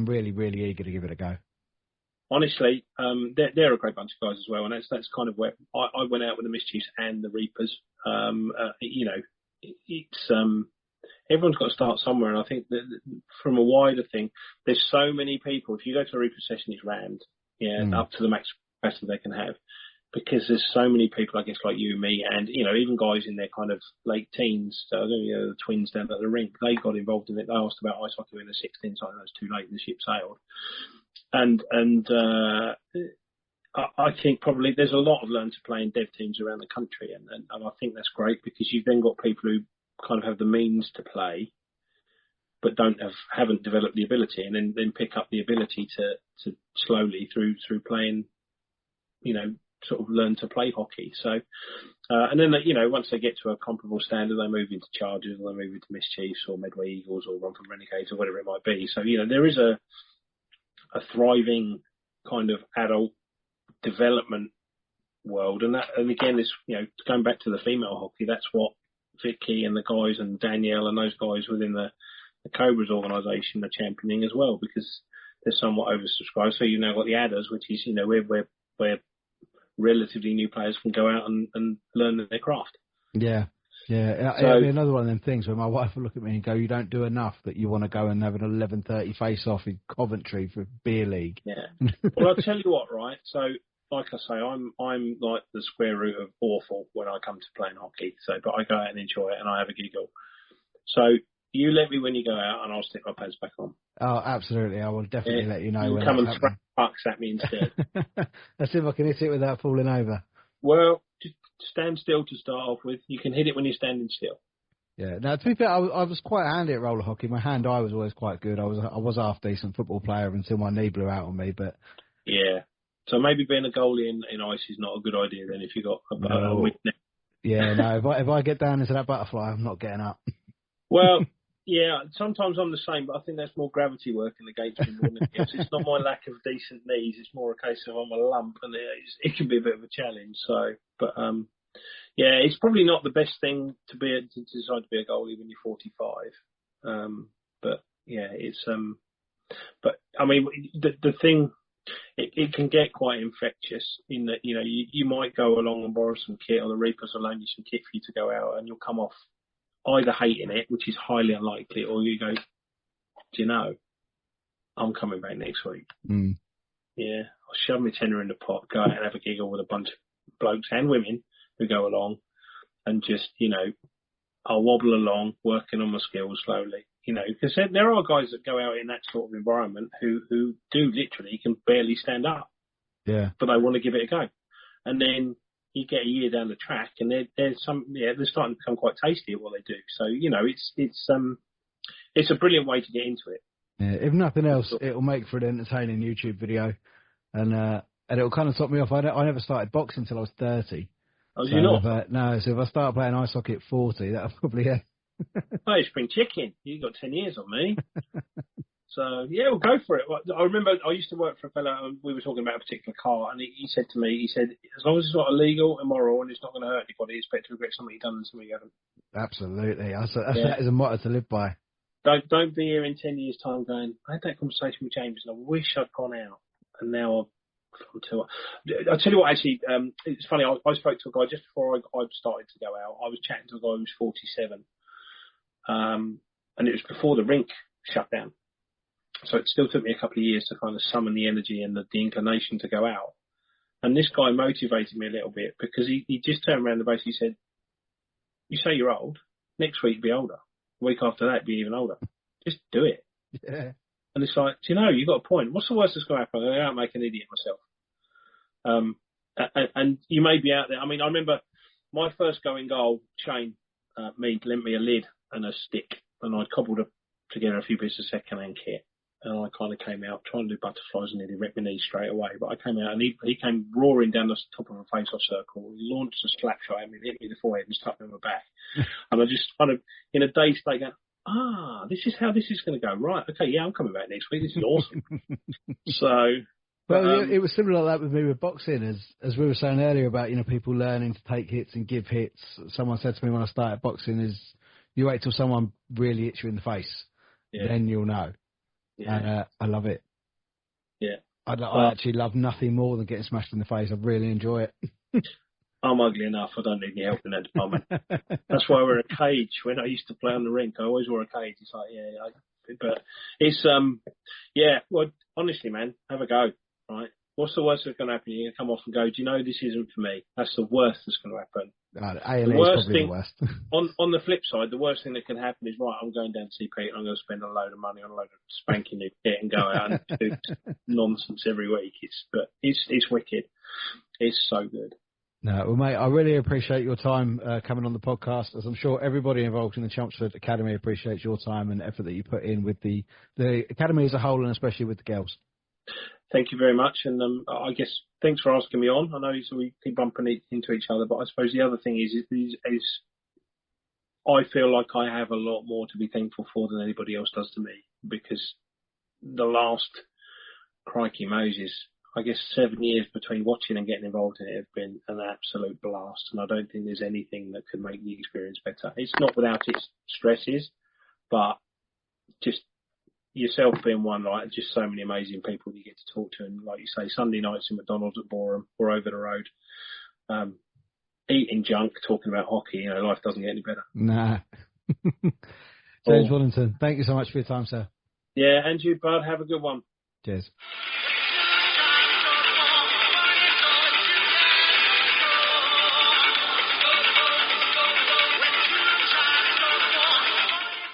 C: really, really eager to give it a go.
D: Honestly, they're a great bunch of guys as well, and that's kind of where I went out with the Mischiefs and the Reapers. It's everyone's got to start somewhere, and I think that from a wider thing, there's so many people. If you go to a Reaper session, it's rammed, up to the max capacity they can have, because there's so many people, I guess, like you and me, and even guys in their kind of late teens. So the twins down at the rink, they got involved in it. They asked about ice hockey in the 16s. I know it's too late, and the ship sailed. And I think probably there's a lot of learn to play in dev teams around the country, and I think that's great because you've then got people who kind of have the means to play, but haven't developed the ability, and then pick up the ability to slowly through playing, sort of learn to play hockey. So, and then once they get to a comparable standard, they move into Chargers, or they move into Mischiefs, or Medway Eagles, or Romford Renegades, or whatever it might be. So there is a thriving kind of adult development world, and again, this going back to the female hockey, that's what Vicky and the guys and Danielle and those guys within the Cobras organisation are championing as well, because they're somewhat oversubscribed. So you've now got the adders, which is where relatively new players can go out and learn their craft.
C: Yeah. So, it'll be another one of them things where my wife will look at me and go, "You don't do enough that you want to go and have an 11:30 face-off in Coventry for beer league."
D: Yeah. Well, I'll tell you what, right? So, like I say, I'm like the square root of awful when I come to playing hockey. So, but I go out and enjoy it, and I have a giggle. So, you let me when you go out, and I'll stick my pads back on.
C: Oh, absolutely! I will definitely let you know
D: you
C: when.
D: Come and throw pucks at me instead.
C: Let's see if I can hit it without falling over.
D: Well, just stand still to start off with. You can hit it when you're standing still.
C: Yeah. Now, to be fair, I was quite handy at roller hockey. My hand-eye was always quite good. I was a half-decent football player until my knee blew out on me. But
D: yeah, so maybe being a goalie in ice is not a good idea then if you got a weakness.
C: Yeah, no. If I get down into that butterfly, I'm not getting up.
D: Well, yeah. Sometimes I'm the same, but I think that's more gravity working against me more than anything else. It's not my lack of decent knees. It's more a case of I'm a lump, and it can be a bit of a challenge. So, but yeah, it's probably not the best thing to decide to be a goalie when you're 45. But yeah, it's but I mean, the thing, it can get quite infectious in that you might go along and borrow some kit, or the Reapers will loan you some kit for you to go out, and you'll come off either hating it, which is highly unlikely, or you go, do you know, I'm coming back next week.
C: Mm.
D: Yeah, I'll shove my tenner in the pot, go out and have a giggle with a bunch of blokes and women who go along, and just, I'll wobble along, working on my skills slowly, because there are guys that go out in that sort of environment who do literally can barely stand up.
C: Yeah.
D: But they want to give it a go. And then you get a year down the track, and they're starting to become quite tasty at what they do. So, it's a brilliant way to get into it.
C: Yeah, if nothing else, it'll make for an entertaining YouTube video, and it'll kind of top me off. I never started boxing until I was 30.
D: Oh, so you not?
C: No, so if I start playing ice hockey at 40, that'll probably...
D: Oh, you spring chicken. You got 10 years on me. So, yeah, we'll go for it. I remember I used to work for a fellow, and we were talking about a particular car, and he said to me, as long as it's not illegal, immoral, and it's not going to hurt anybody, expect to regret something you've done and something you haven't.
C: Absolutely. That is a motto to live by.
D: Don't be here in 10 years' time going, I had that conversation with James, and I wish I'd gone out, and now I'm too... I'll tell you what, actually, it's funny, I spoke to a guy just before I started to go out. I was chatting to a guy who was 47, and it was before the rink shut down. So it still took me a couple of years to kind of summon the energy and the inclination to go out. And this guy motivated me a little bit, because he just turned around and basically said, you say you're old, next week you'll be older. The week after that, you'll be even older. Just do it.
C: Yeah.
D: And it's like, you've got a point. What's the worst that's going to happen? I'm going to go out and make an idiot of myself. And you may be out there. I mean, I remember my first going goal, Shane lent me a lid and a stick, and I cobbled together a few bits of second-hand kit. And I kind of came out trying to do butterflies and nearly wrecked my knees straight away. But I came out, and he came roaring down the top of a face-off circle, launched a slap shot at me, hit me in the forehead and stuck me on my back. And I just kind of, in a dazed state, going, this is how this is going to go. Right, okay, yeah, I'm coming back next week. This is awesome. So...
C: Well, it was similar like that with me with boxing, as we were saying earlier about, people learning to take hits and give hits. Someone said to me when I started boxing is, you wait till someone really hits you in the face, then you'll know. Yeah. And I love it.
D: Yeah.
C: I actually love nothing more than getting smashed in the face. I really enjoy it.
D: I'm ugly enough. I don't need any help in that department. That's why I wear a cage. When I used to play on the rink, I always wore a cage. It's like, but it's, well, honestly, man, have a go, right? What's the worst that's going to happen? You're going to come off and go, do you know this isn't for me? That's the worst that's going to happen.
C: A&E is probably the worst.
D: on the flip side, the worst thing that can happen is, right, I'm going down to see Pete and I'm going to spend a load of money on a load of spanking new kit and go out and do nonsense every week. It's wicked. It's so good.
C: No, well, mate, I really appreciate your time coming on the podcast, as I'm sure everybody involved in the Chelmsford Academy appreciates your time and effort that you put in with the Academy as a whole, and especially with the girls.
D: Thank you very much, and I guess thanks for asking me on. I know we keep bumping into each other, but I suppose the other thing is I feel like I have a lot more to be thankful for than anybody else does to me, because the last, crikey Moses, I guess 7 years between watching and getting involved in it have been an absolute blast, and I don't think there's anything that could make the experience better. It's not without its stresses, but just yourself being one, like, just so many amazing people you get to talk to, and like you say, Sunday nights in McDonalds at Boreham or over the road, eating junk, talking about hockey. Life doesn't get any better.
C: Nah. James Waddington, thank you so much for your time, sir.
D: Yeah, and you, bud, have a good one.
C: Cheers.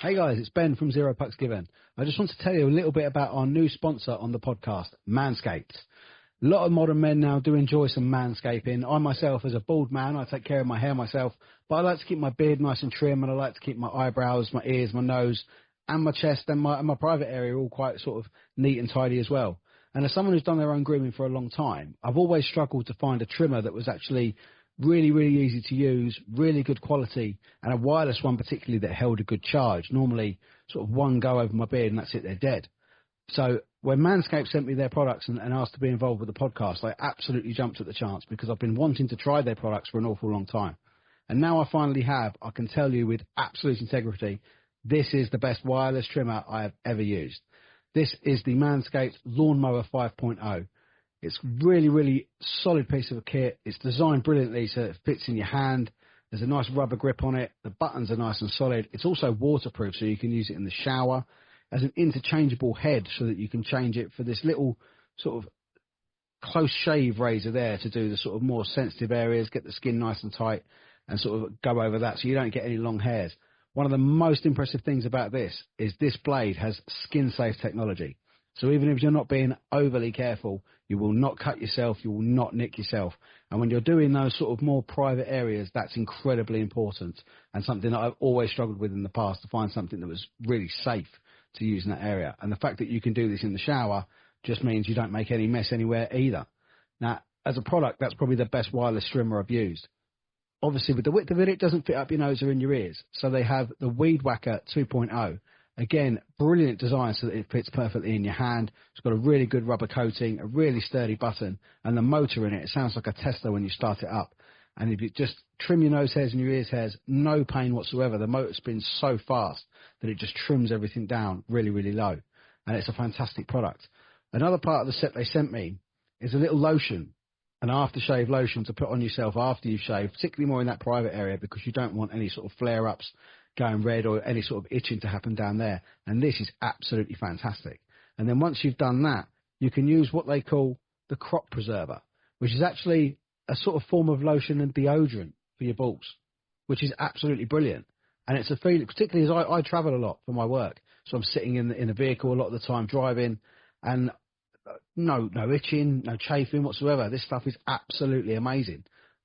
C: Hey guys, it's Ben from Zero Pucks Given. I just want to tell you a little bit about our new sponsor on the podcast, Manscaped. A lot of modern men now do enjoy some manscaping. I myself, as a bald man, I take care of my hair myself, but I like to keep my beard nice and trim, and I like to keep my eyebrows, my ears, my nose, and my chest and my private area all quite sort of neat and tidy as well. And as someone who's done their own grooming for a long time, I've always struggled to find a trimmer that was actually really, really easy to use, really good quality, and a wireless one particularly that held a good charge. Normally, sort of one go over my beard and that's it, they're dead. So when Manscaped sent me their products and asked to be involved with the podcast, I absolutely jumped at the chance, because I've been wanting to try their products for an awful long time. And now I finally have. I can tell you with absolute integrity, this is the best wireless trimmer I have ever used. This is the Manscaped Lawnmower 5.0. It's really, really solid piece of a kit. It's designed brilliantly so it fits in your hand. There's a nice rubber grip on it. The buttons are nice and solid. It's also waterproof, so you can use it in the shower as an interchangeable head, so that you can change it for this little sort of close shave razor there to do the sort of more sensitive areas, get the skin nice and tight, and sort of go over that so you don't get any long hairs. One of the most impressive things about this is this blade has skin-safe technology. So even if you're not being overly careful, you will not cut yourself, you will not nick yourself. And when you're doing those sort of more private areas, that's incredibly important, and something that I've always struggled with in the past, to find something that was really safe to use in that area. And the fact that you can do this in the shower just means you don't make any mess anywhere either. Now, as a product, that's probably the best wireless trimmer I've used. Obviously, with the width of it, it doesn't fit up your nose or in your ears. So they have the Weed Whacker 2.0. Again, brilliant design so that it fits perfectly in your hand. It's got a really good rubber coating, a really sturdy button, and the motor in it sounds like a Tesla when you start it up. And if you just trim your nose hairs and your ears hairs, no pain whatsoever. The motor spins so fast that it just trims everything down really, really low. And it's a fantastic product. Another part of the set they sent me is a little lotion, an aftershave lotion to put on yourself after you've shaved, particularly more in that private area, because you don't want any sort of flare-ups going red or any sort of itching to happen down there. And this is absolutely fantastic. And then once you've done that, you can use what they call the crop preserver, which is actually a sort of form of lotion and deodorant for your balls, which is absolutely brilliant. And it's a feeling, particularly as I travel a lot for my work. So I'm sitting in a vehicle a lot of the time driving, and no itching, no chafing whatsoever. This stuff is absolutely amazing.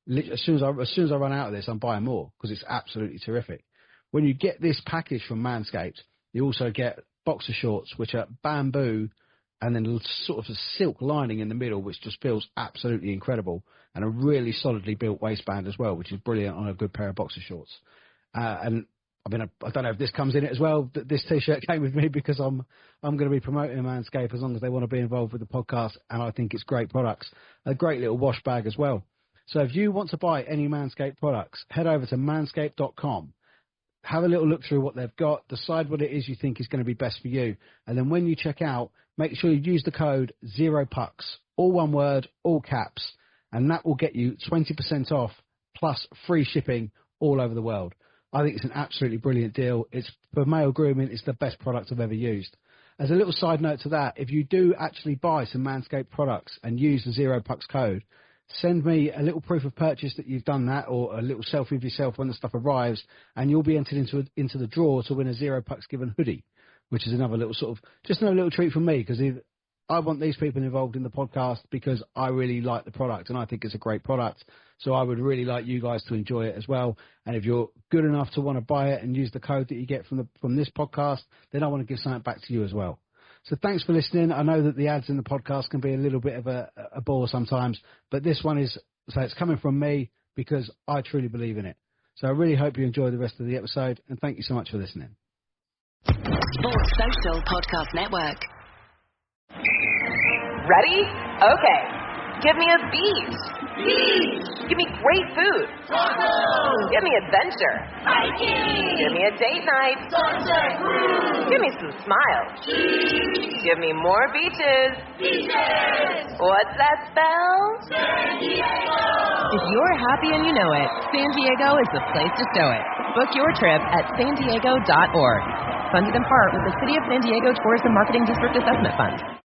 C: As soon as I run out of this, I'm buying more, because it's absolutely terrific. When you get this package from Manscaped, you also get boxer shorts, which are bamboo, and then sort of a silk lining in the middle, which just feels absolutely incredible, and a really solidly built waistband as well, which is brilliant on a good pair of boxer shorts. And I mean, I don't know if this comes in it as well. This T-shirt came with me because I'm going to be promoting Manscaped as long as they want to be involved with the podcast, and I think it's great products. A great little wash bag as well. So if you want to buy any Manscaped products, head over to manscaped.com. Have a little look through what they've got, decide what it is you think is going to be best for you, and then when you check out, make sure you use the code 0PUCKS, all one word, all caps, and that will get you 20% off plus free shipping all over the world. I think it's an absolutely brilliant deal. It's for male grooming. It's the best product I've ever used. as a little side note to that, if you do actually buy some Manscaped products and use the Zero Pucks code, send me a little proof of purchase that you've done that, or a little selfie of yourself when the stuff arrives, and you'll be entered into the draw to win a Zero Pucks Given hoodie, which is another little another little treat from me, because I want these people involved in the podcast because I really like the product and I think it's a great product. So I would really like you guys to enjoy it as well. And if you're good enough to want to buy it and use the code that you get from this podcast, then I want to give something back to you as well. So thanks for listening. I know that the ads in the podcast can be a little bit of a bore sometimes, but this one is, so it's coming from me because I truly believe in it. So I really hope you enjoy the rest of the episode, and thank you so much for listening.
E: Sports Social Podcast Network.
A: Ready? Okay. Give me a beach.
B: Beach.
A: Give me great food.
B: Tacos.
A: Give me adventure.
B: Hiking.
A: Give me a date night.
B: Sunset cruise.
A: Give me some smiles.
B: Cheese.
A: Give me more beaches.
B: Beaches.
A: What's that spell?
B: San Diego.
A: If you're happy and you know it, San Diego is the place to show it. Book your trip at sandiego.org. Funded in part with the City of San Diego Tourism Marketing District Assessment Fund.